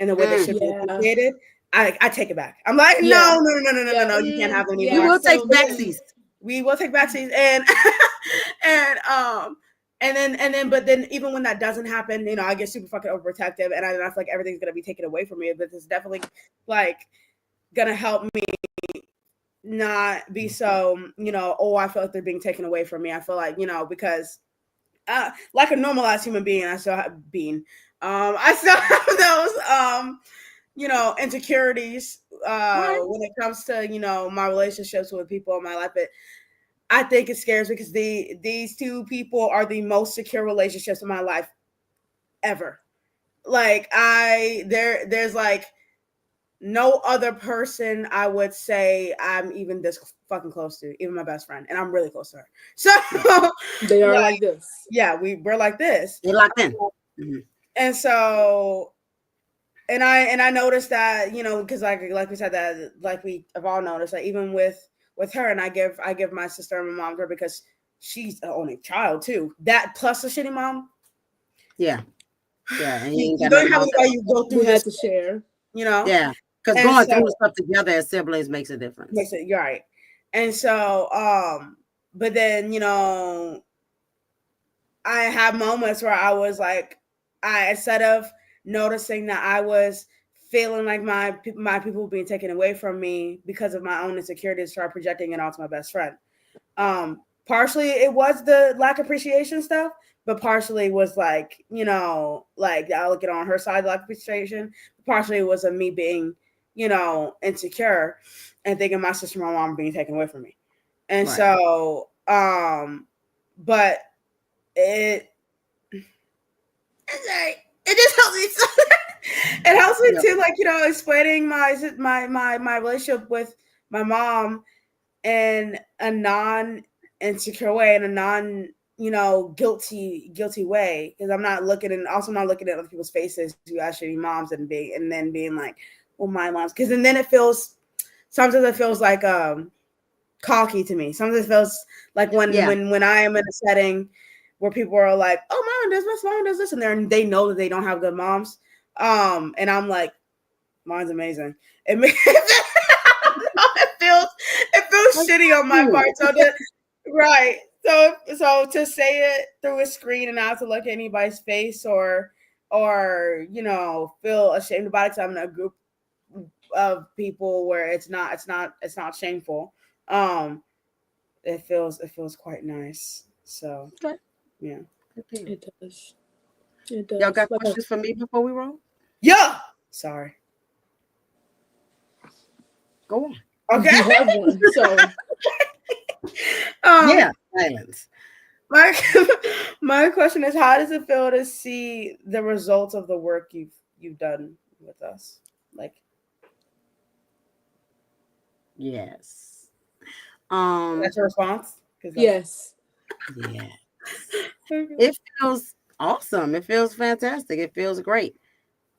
in the way they should be Yeah. appreciated. I take it back. I'm like, Yeah. no, you can't have any We more. will take So backsies. We will take backseats, and and but then even when that doesn't happen, I get super fucking overprotective, and I feel like everything's gonna be taken away from me. But it's definitely, like, gonna help me not be so, oh, I feel like they're being taken away from me. I feel like, because like a normalized human being, I still have those insecurities Right. when it comes to, my relationships with people in my life. But I think it scares me because these two people are the most secure relationships in my life ever. Like, there's like no other person I would say I'm even this fucking close to, even my best friend, and I'm really close to her. So they are like this. yeah, we're like this. You're locked in. Mm-hmm. And so, and I noticed that, because like we said, that, like, we have all noticed, like, even with her, and I give my sister and my mom to her because she's the only child too. That plus a shitty mom. Yeah. Yeah. And You you ain't got don't nothing have else. anybody you go through We had this to with, share. Yeah. Because And going so, through stuff together as siblings makes a difference. makes it, you're right. And so, but then, I have moments where I was like, instead of noticing that I was feeling like my people were being taken away from me because of my own insecurities, start projecting it onto my best friend. Partially it was the lack of appreciation stuff, but partially was like, like, I look at it on her side, lack of appreciation. Partially it was of me being, insecure and thinking my sister and my mom being taken away from me. And Right. so, but it just helps me. It helps me Yeah. too, like, explaining my relationship with my mom in a non insecure way, in a non guilty way, because I'm not looking at other people's faces who actually moms and then being like, well, my mom's, because and then sometimes it feels like cocky to me. Sometimes it feels like when I am in a setting where people are like, oh, mom does this, mom does this, and they know that they don't have good moms. And I'm like, mine's amazing. It feels shitty on my part. So right. So to say it through a screen and not to look at anybody's face or feel ashamed about it, because I'm in a group of people where it's not shameful. It feels quite nice. So Okay. yeah. It does. It does. Y'all got questions for me before we roll? Yeah. Sorry. Go on. Okay. You have one. So Yeah. Silence. My question is, how does it feel to see the results of the work you've done with us? Like, Yes. that's your response? yes. Yeah. It feels awesome. It feels fantastic. It feels great.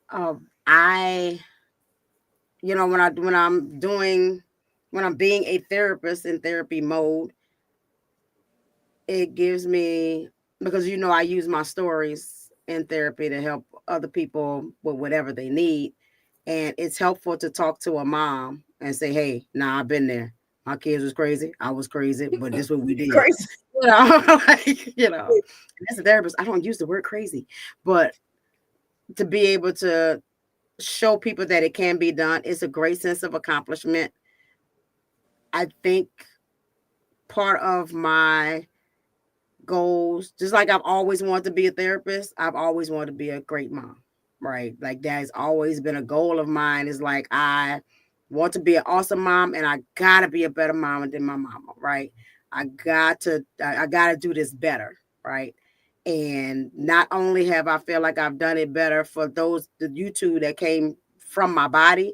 I, when I'm being a therapist in therapy mode, it gives me, because I use my stories in therapy to help other people with whatever they need, and it's helpful to talk to a mom and say, hey, nah, I've been there. My kids was crazy, I was crazy, but this is what we did. Crazy. As a therapist, I don't use the word crazy, but to be able to show people that it can be done, it's a great sense of accomplishment. I think part of my goals, just like I've always wanted to be a therapist, I've always wanted to be a great mom. right? Like that has always been a goal of mine. Is like I want to be an awesome mom, and I gotta be a better mom than my mama, right? I gotta do this better, right? And not only have I feel like I've done it better for the you two that came from my body,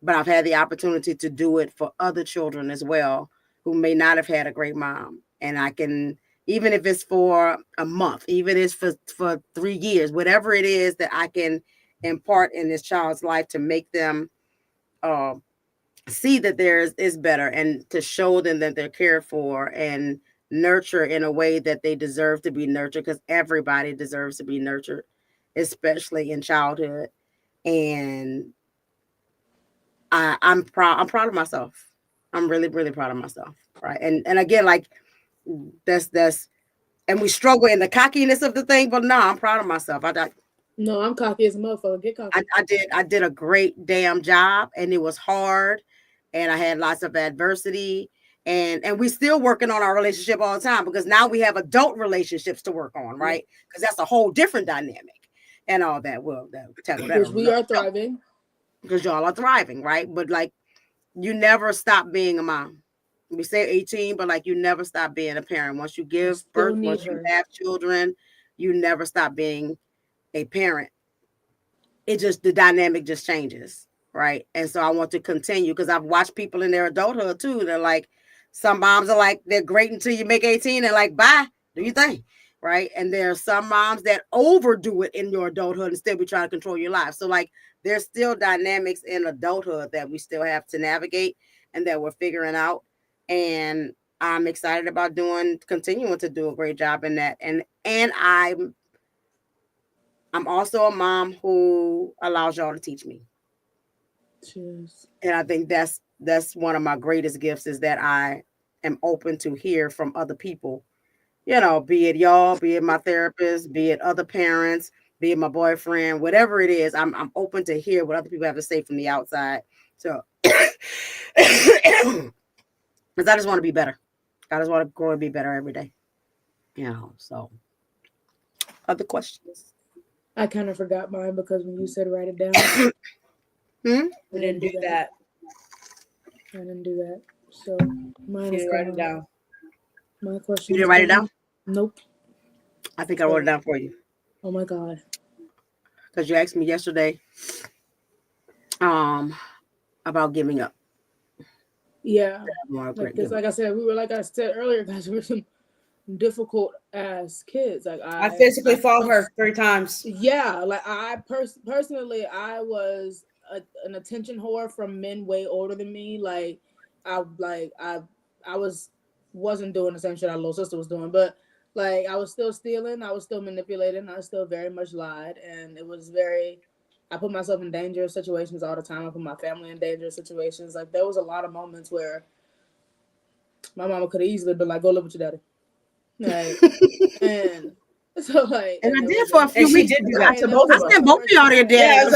but I've had the opportunity to do it for other children as well who may not have had a great mom. And I can, even if it's for a month, even if it's for 3 years, whatever it is that I can impart in this child's life to make them uh, see that theirs is better and to show them that they're cared for and nurture in a way that they deserve to be nurtured, because everybody deserves to be nurtured, especially in childhood. And I'm proud. I'm proud of myself. I'm really, really proud of myself. Right. And again, like that's and we struggle in the cockiness of the thing, but no, I'm proud of myself. No, I'm cocky as a motherfucker. Get cocky. I did a great damn job, and it was hard, and I had lots of adversity, and we still working on our relationship all the time, because now we have adult relationships to work on, right? Because that's a whole different dynamic and all that. Well, tackle that Which we are thriving. Because y'all are thriving, right? But like, you never stop being a mom. We say 18, but like, you never stop being a parent. Once you give birth, once you have children, you never stop being a parent. It just, the dynamic just changes, right? And so I want to continue, because I've watched people in their adulthood too. They're like, some moms are like, they're great until you make 18 and like, bye, do you think? Right. And there are some moms that overdo it in your adulthood and still be trying to control your life. So like, there's still dynamics in adulthood that we still have to navigate and that we're figuring out. And I'm excited about continuing to do a great job in that. And I'm also a mom who allows y'all to teach me. Cheers. And I think that's one of my greatest gifts, is that I am open to hear from other people. You know, be it y'all, be it my therapist, be it other parents, be it my boyfriend, whatever it is, I'm open to hear what other people have to say from the outside. So, because I just want to be better. I just want to grow and be better every day. You know, so other questions? I kind of forgot mine, because when you said write it down, We didn't do that. I didn't do that. So mine You is didn't write it down. My question. You didn't write it down? Nope. I think I wrote it down for you. Oh my God. Because you asked me yesterday about giving up. Yeah. Because like I said earlier, guys, we were some difficult ass kids. Like I physically fought her 3 times. Yeah. Like I personally, I was an attention whore from men way older than me. Like I wasn't doing the same shit our little sister was doing, but like I was still stealing, I was still manipulating, I still very much lied, and it was I put myself in dangerous situations all the time. I put my family in dangerous situations. Like there was a lot of moments where my mama could have easily been like, "Go live with your daddy," like, and so like, and I did for a few weeks. I sent both of y'all your dad.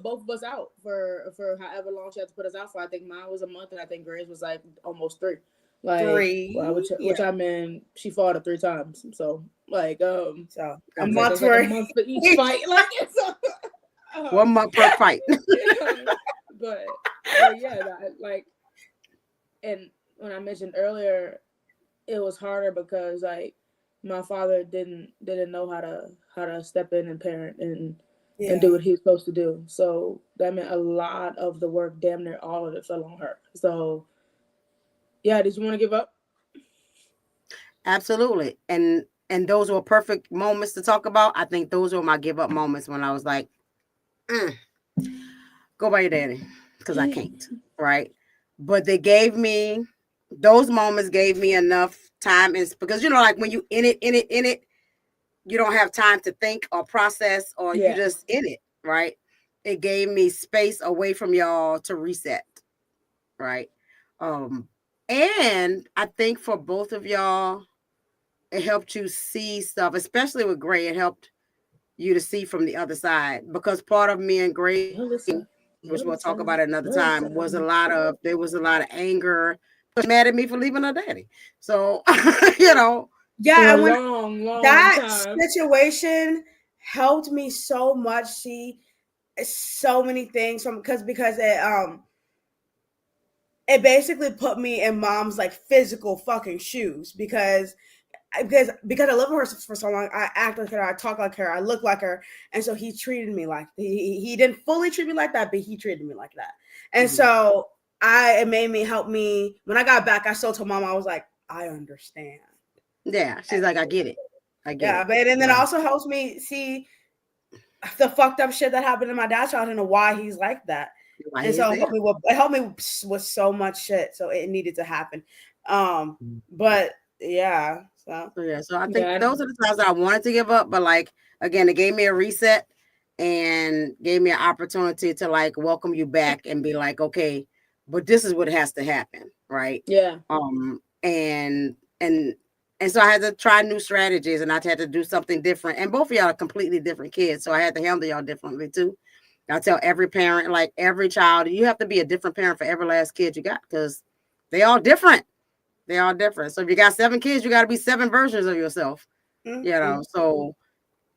Both of us out for however long she had to put us out for. I think mine was a month, and I think Grace was like almost 3. Like 3, well, which I mean, she fought 3 times. So like, so a month for each fight. Like it's 1 month per fight. but yeah, like, and when I mentioned earlier, it was harder because like my father didn't know how to step in and parent and do what he was supposed to do. So that meant a lot of the work, damn near all of it, fell on her. So yeah, did you want to give up? Absolutely. And those were perfect moments to talk about. I think those were my give up moments when I was like, go by your daddy, because I can't. Right. But those moments gave me enough time, because like when you in it, you don't have time to think or process, or you just in it, right? It gave me space away from y'all to reset, right? And I think for both of y'all, it helped you see stuff, especially with Gray. It helped you to see from the other side, because part of me and Gray, which we'll talk about another time, there was a lot of anger, mad at me for leaving her daddy. So, Yeah, long that time. situation helped me so much see so many things from because it basically put me in mom's like physical fucking shoes because I live with her for so long. I act like her, I talk like her, I look like her, and so he treated me like he didn't fully treat me like that, but he treated me like that. And so it made me help me when I got back. I still told mom I was like, I understand. Yeah, she's like, I get it. But and then it also helps me see the fucked up shit that happened in my dad's childhood and why he's like that. And so it helped me with so much shit. So it needed to happen. But yeah. So I think those are the times that I wanted to give up, but like again, it gave me a reset and gave me an opportunity to like welcome you back and be like, okay, but this is what has to happen, right? Yeah. And so I had to try new strategies and I had to do something different. And both of y'all are completely different kids, so I had to handle y'all differently too. I tell every parent, like every child, you have to be a different parent for every last kid you got because they all different. They all different. So if you got 7 kids, you got to be 7 versions of yourself. You know. So,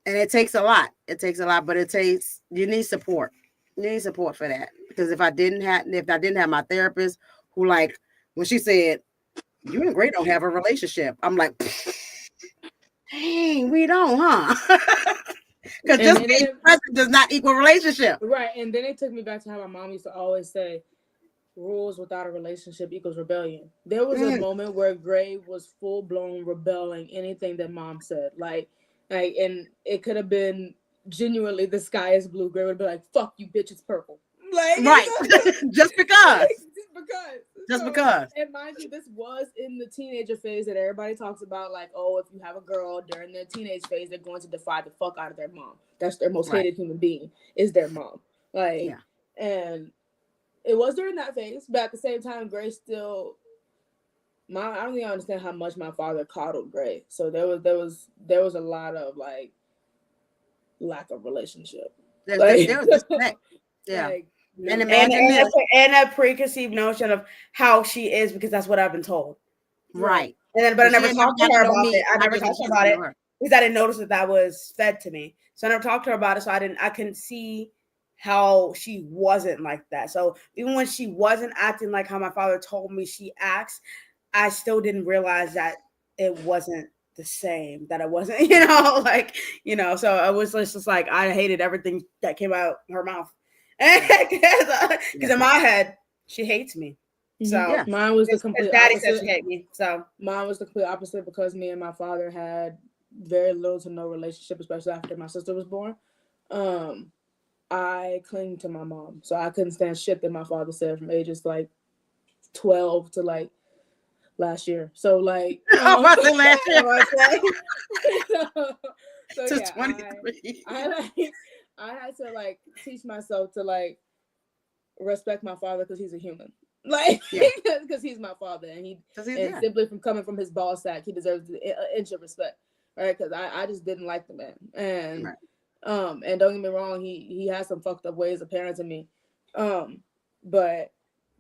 and it takes a lot. It takes a lot, but you need support. You need support for that because if I didn't have my therapist who like when she said you and Gray don't have a relationship, I'm like, dang, we don't, huh? Because just being present does not equal relationship. Right. And then it took me back to how my mom used to always say, rules without a relationship equals rebellion. There was a moment where Gray was full blown rebelling anything that mom said. Like, and it could have been genuinely the sky is blue. Gray would be like, fuck you, bitch, it's purple. Like, right. Just because. Just because. And mind you, this was in the teenager phase that everybody talks about. Like, oh, if you have a girl during their teenage phase, they're going to defy the fuck out of their mom. That's their most hated human being is their mom. Like, and it was during that phase, but at the same time, Gray still. I don't even understand how much my father coddled Gray. So there was a lot of like lack of relationship. There was disconnect. Yeah. Like, and that preconceived notion of how she is because that's what I've been told. Right. And then, but I never talked to her about it. I never talked to her about it because I didn't notice that was fed to me. So I never talked to her about it. So I couldn't see how she wasn't like that. So even when she wasn't acting like how my father told me she acts, I still didn't realize that it wasn't the same, that it wasn't, so I was just like, I hated everything that came out her mouth. Because in my head, she hates me. So mine was the complete daddy opposite. Said she hate me. So mine was the complete opposite because me and my father had very little to no relationship, especially after my sister was born. I cling to my mom, so I couldn't stand shit that my father said from ages like 12 to like last year. So like, last year. so yeah, I had to like teach myself to like respect my father because he's a human, like because he's my father and simply from coming from his ball sack, he deserves an inch of respect, right? Because I just didn't like the man and. Right. And don't get me wrong, he has some fucked up ways of parenting me. But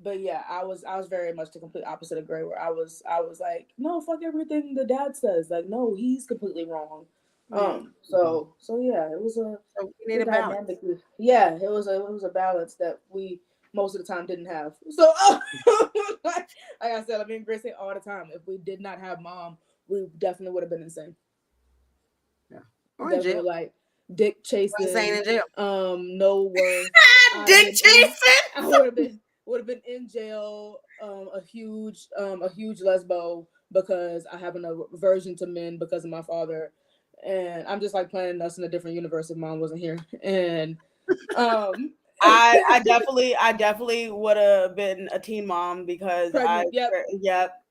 yeah, I was very much the complete opposite of Gray, where I was like, no, fuck everything the dad says. Like, no, he's completely wrong. So yeah, it was a balance. Yeah, it was a balance that we most of the time didn't have. So like I said, I mean, Gray say all the time, if we did not have mom, we definitely would have been insane. Yeah. Or definitely like dick chasing, no worth. Dick chasing. I would have been in jail. A huge lesbo because I have an aversion to men because of my father, and I'm just like planning us in a different universe if mom wasn't here. And I definitely would have been a teen mom because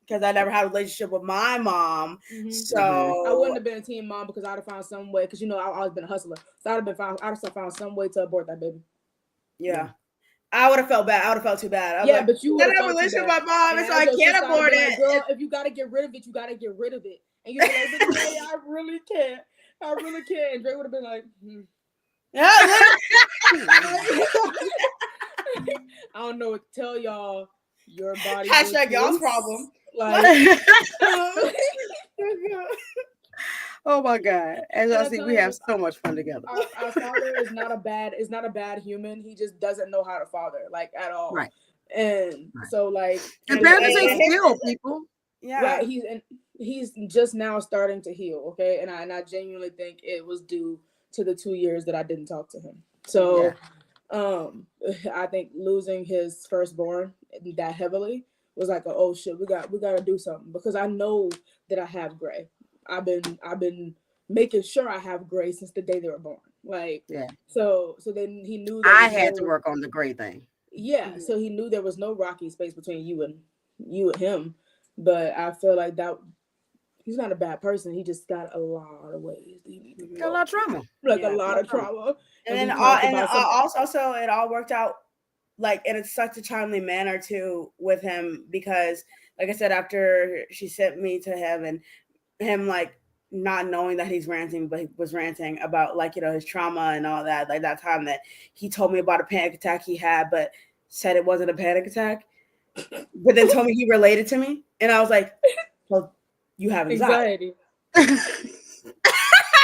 because I never had a relationship with my mom. Mm-hmm. So I wouldn't have been a teen mom because I'd have found some way, because I've always been a hustler. So I'd have found some way to abort that baby. Yeah. I would have felt bad. I would have felt too bad. But you would have a relationship with my mom, so I can't abort it. Girl, if you gotta get rid of it, you gotta get rid of it. And you'd be like, hey, I really can't. And Dre would have been like, I don't know what to tell y'all. Your body. # y'all's problem. Like, Oh my God. As But I I see, tell we you, have so much fun together. our father is not a bad human. He just doesn't know how to father, like, at all. Right. And Right. so, like, And And- parenting and- ain't skill, people. Yeah. right, he's just now starting to heal. Okay, and I genuinely think it was due to the 2 years that I didn't talk to him. So, I think losing his firstborn that heavily was like, oh shit, we got to do something, because I know that I have Gray. I've been making sure I have Gray since the day they were born. Like, Yeah. so then he knew there I was had to no, work on the great thing. yeah. So he knew there was no rocky space between you and him. But I feel like that he's not a bad person. He just got a lot of ways that he needs to Got a lot of trauma. like Yeah. a lot of trauma. And we then talked about some- also it all worked out like in such a timely manner too with him, because like I said, after she sent me to him and him like not knowing that he's ranting, but he was ranting about like, you know, his trauma and all that, like that time that he told me about a panic attack he had, but said it wasn't a panic attack, but then told me he related to me, and I was like, well, you have anxiety. That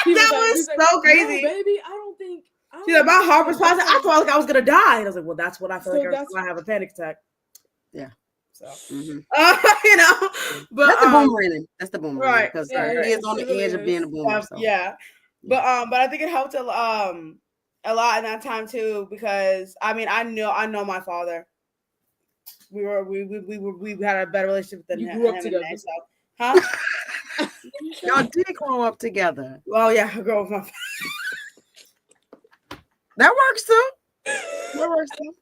was so crazy. No, baby, I don't think. She's like, my heart was pounding. I felt like I was gonna die. And I was like, well, that's what I feel So like every time I have a panic attack. Yeah. So, Mhm. you know, but That's the boomer in him. That's the boomer, right. Because Yeah, he is on the really edge of being a boomer. So. yeah. But I think it helped a lot in that time too, because I mean, I know my father. We had a better relationship than You him, grew up and together. I, so, huh? Y'all did grow up together. Well, yeah, I grew up with my. That works too. That works too.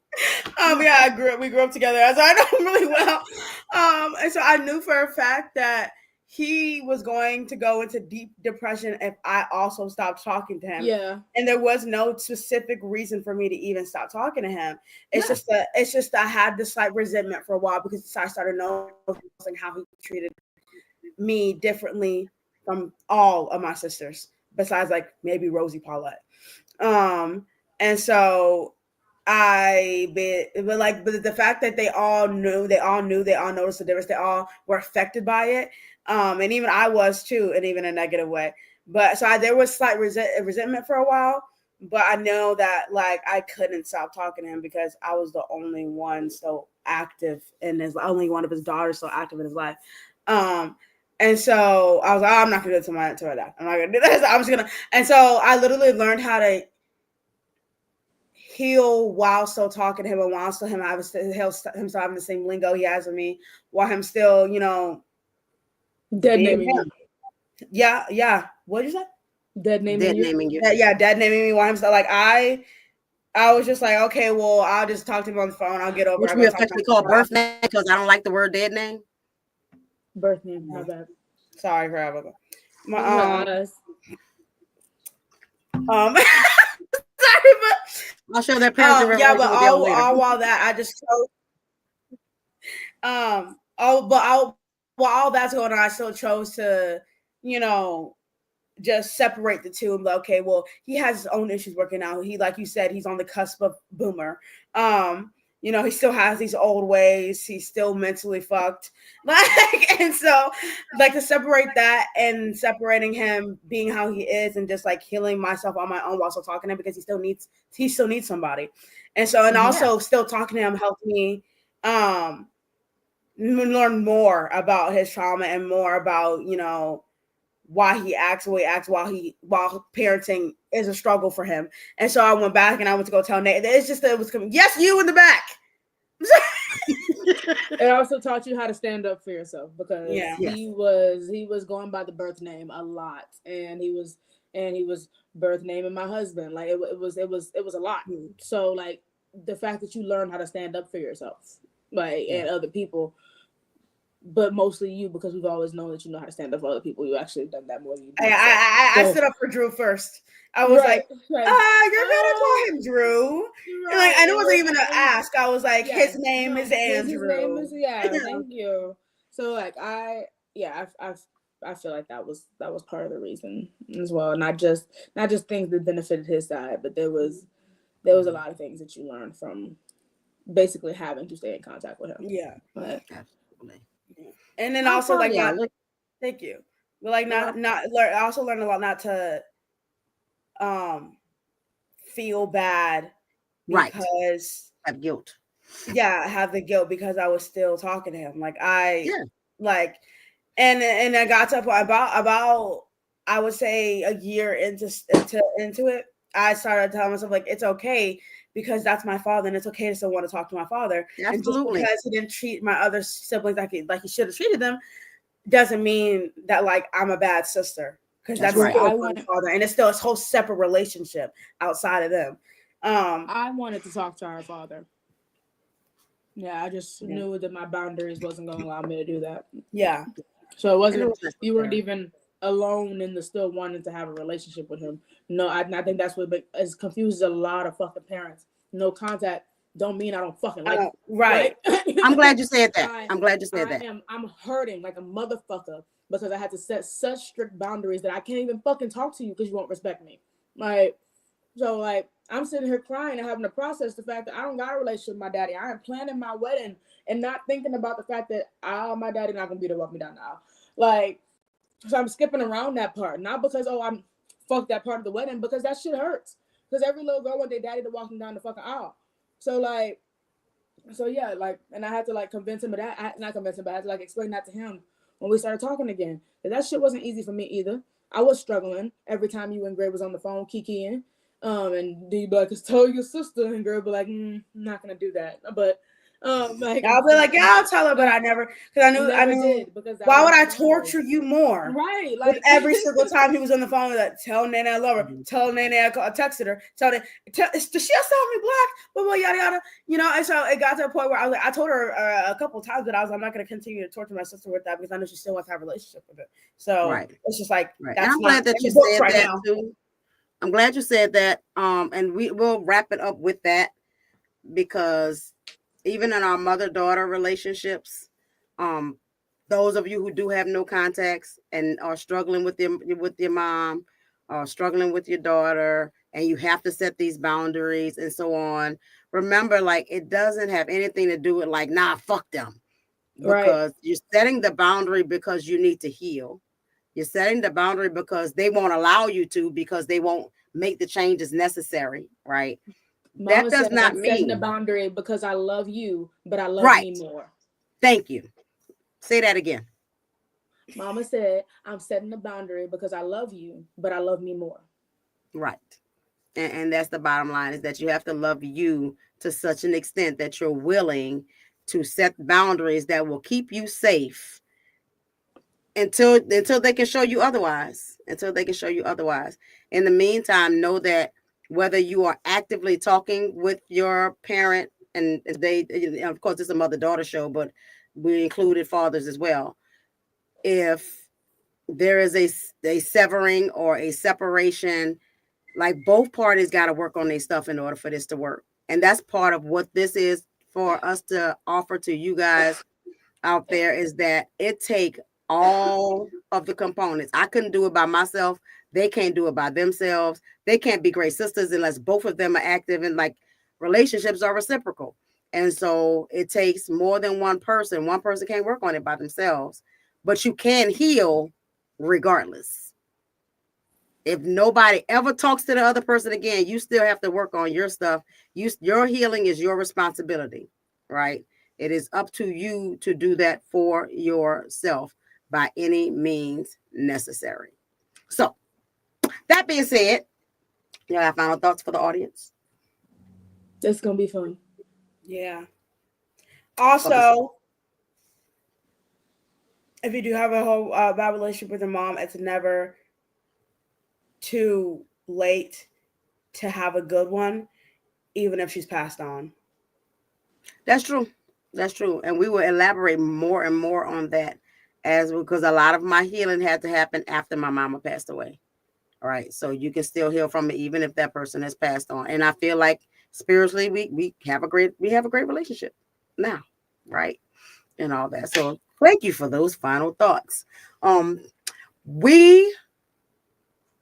Yeah, we grew up together, so I know him really well. And so I knew for a fact that he was going to go into deep depression if I also stopped talking to him. Yeah. And there was no specific reason for me to even stop talking to him. It's Yeah. just I had this slight resentment for a while because I started noticing how he treated me differently from all of my sisters, besides like maybe Rosie Paulette. And so but the fact that they all noticed the difference, they all were affected by it. And even I was too, and even in a negative way. But so there was slight resentment for a while, but I know that like I couldn't stop talking to him because I was the only one so active in his, only one of his daughters so active in his life. And so I was like, oh, I'm not gonna do it to my dad. I'm not gonna do this. I'm just gonna. And so I literally learned how to heal while still talking to him, and while still him having the same lingo he has with me, while him still, you know, Dead naming you. Yeah. What did you say? Dead naming you. Yeah, dead naming me. While I'm still like I was just like, okay, well, I'll just talk to him on the phone. I'll get over. Which we affectionately call birth name because I don't like the word dead name. Birth name, my bad. Sorry for having sorry, but I'll show that parent. yeah, but all while that I just while all that's going on, I still chose to, you know, just separate the two and be like, okay, well, he has his own issues working out. He, like you said, he's on the cusp of boomer. You know, he still has these old ways. He's still mentally fucked. Like, and so like to separate that and separating him being how he is and just like healing myself on my own while still talking to him because he still needs somebody. And so, and also still talking to him helped me learn more about his trauma and more about, you know, why he acts the way he acts while parenting is a struggle for him. And so I went back and I went to go tell Nate. It's just that it was coming. Yes, you in the back. It also taught you how to stand up for yourself because he was going by the birth name a lot, and he was birth naming my husband. Like it was a lot. So like the fact that you learn how to stand up for yourself, like and other people. But mostly you, because we've always known that you know how to stand up for other people. You actually done that more than you do. I stood up for Drew first. I was like, you're gonna call him Drew. Right. Like, and it wasn't even an ask. I was like, his name is Andrew. His name is thank you. So like I feel like that was part of the reason as well. Not just things that benefited his side, but there was a lot of things that you learned from basically having to stay in contact with him. Yeah. But, absolutely. And then also like thank you. But like I also learned a lot not to feel bad because have guilt. Yeah, have the guilt because I was still talking to him. Like I Yeah. like and I got to a point about I would say a year into it, I started telling myself like it's okay because that's my father and it's okay to still want to talk to my father. Absolutely. And just because he didn't treat my other siblings like he should have treated them doesn't mean that like I'm a bad sister, because that's right. still my father and it's still a whole separate relationship outside of them. I wanted to talk to our father. Yeah, I just knew that my boundaries wasn't going to allow me to do that. Yeah. So it wasn't, you weren't even alone in the still wanting to have a relationship with him. No, I think that's what is confuses a lot of fucking parents. No contact don't mean I don't fucking like you. Right. I'm glad you said that. I'm glad you said that. I'm hurting like a motherfucker because I had to set such strict boundaries that I can't even fucking talk to you because you won't respect me. Like, so like I'm sitting here crying and having to process the fact that I don't got a relationship with my daddy. I am planning my wedding and not thinking about the fact that my daddy not gonna be there to walk me down the aisle. Like, so I'm skipping around that part, not because I'm fuck that part of the wedding, because that shit hurts. Because every little girl want their daddy to walk them down the fucking aisle. So yeah, like, and I had to like convince him of that. Not convince him, but I had to like explain that to him when we started talking again. That shit wasn't easy for me either. I was struggling every time you and Gray was on the phone kikiing. And you'd be like, tell your sister, and girl be like, I'm not gonna do that. But like I'll be like, yeah, I'll tell her, but I never, because I knew because why would I torture you more? Right, like with every single time he was on the phone, like, tell Nene I love her, tell Nene I texted her, does she still have me blocked? Blah blah yada yada. You know, and so it got to a point where I was like, I told her a couple of times that I'm not going to continue to torture my sister with that because I know she still wants to have a relationship with her. So it's just like that's and I'm glad that you said that now. too. I'm glad you said that. And we will wrap it up with that, because even in our mother-daughter relationships, those of you who do have no contacts and are struggling with your mom, or struggling with your daughter, and you have to set these boundaries and so on. Remember, like, it doesn't have anything to do with like, nah, fuck them. Because you're setting the boundary because you need to heal. You're setting the boundary because they won't allow you to, because they won't make the changes necessary, right? Mama that does not mean setting the boundary because I love you, but I love me more. Thank you. Say that again. Mama said, I'm setting the boundary because I love you, but I love me more. Right. And that's the bottom line, is that you have to love you to such an extent that you're willing to set boundaries that will keep you safe until they can show you otherwise. In the meantime, know that whether you are actively talking with your parent, and they, of course, it's a mother-daughter show, but we included fathers as well. If there is a severing or a separation, like, both parties got to work on their stuff in order for this to work. And that's part of what this is for us to offer to you guys out there, is that it take all of the components. I couldn't do it by myself. They can't do it by themselves. They can't be great sisters unless both of them are active, and like, relationships are reciprocal. And so it takes more than one person. One person can't work on it by themselves, but you can heal regardless. If nobody ever talks to the other person again, you still have to work on your stuff. Your healing is your responsibility, right? It is up to you to do that for yourself by any means necessary. So, that being said, you have final thoughts for the audience? It's going to be fun. Yeah. Also, if you do have a whole bad relationship with your mom, it's never too late to have a good one, even if she's passed on. That's true. And we will elaborate more and more on that, because a lot of my healing had to happen after my mama passed away. All right. So you can still heal from it, even if that person has passed on. And I feel like spiritually, we have a great relationship now. Right. And all that. So thank you for those final thoughts. We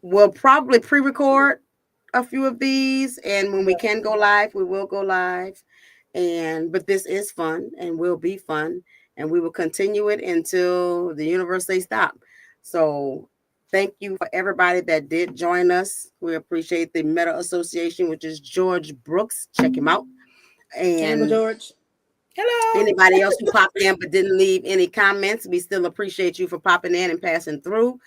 will probably pre-record a few of these, and when we can go live, we will go live. But this is fun and will be fun, and we will continue it until the universe says stop. So thank you for everybody that did join us. We appreciate the Meta Association, which is George Brooks. Check him out. Uncle And George. Hello. anybody else who popped in but didn't leave any comments, we still appreciate you for popping in and passing through.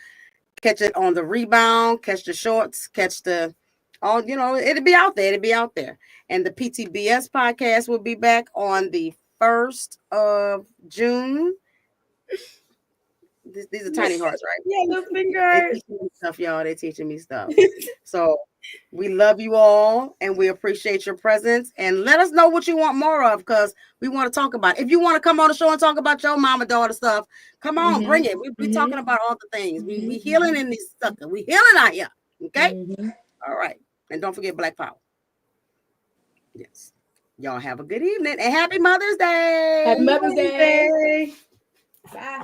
Catch it on the rebound, catch the shorts, catch the all, it'll be out there. It'll be out there. And the PTBS podcast will be back on the 1st of June. These are tiny hearts, right? Yeah, little They finger. teaching me stuff, y'all. They teaching me stuff. So we love you all and we appreciate your presence. And let us know what you want more of, because we want to talk about it. If you want to come on the show and talk about your mama daughter stuff, come on, bring it. We talking about all the things. We healing in these suckers. We healing out here. Okay? All right. And don't forget Black Power. Yes. Y'all have a good evening and happy Mother's Day. Happy Mother's Day. Bye.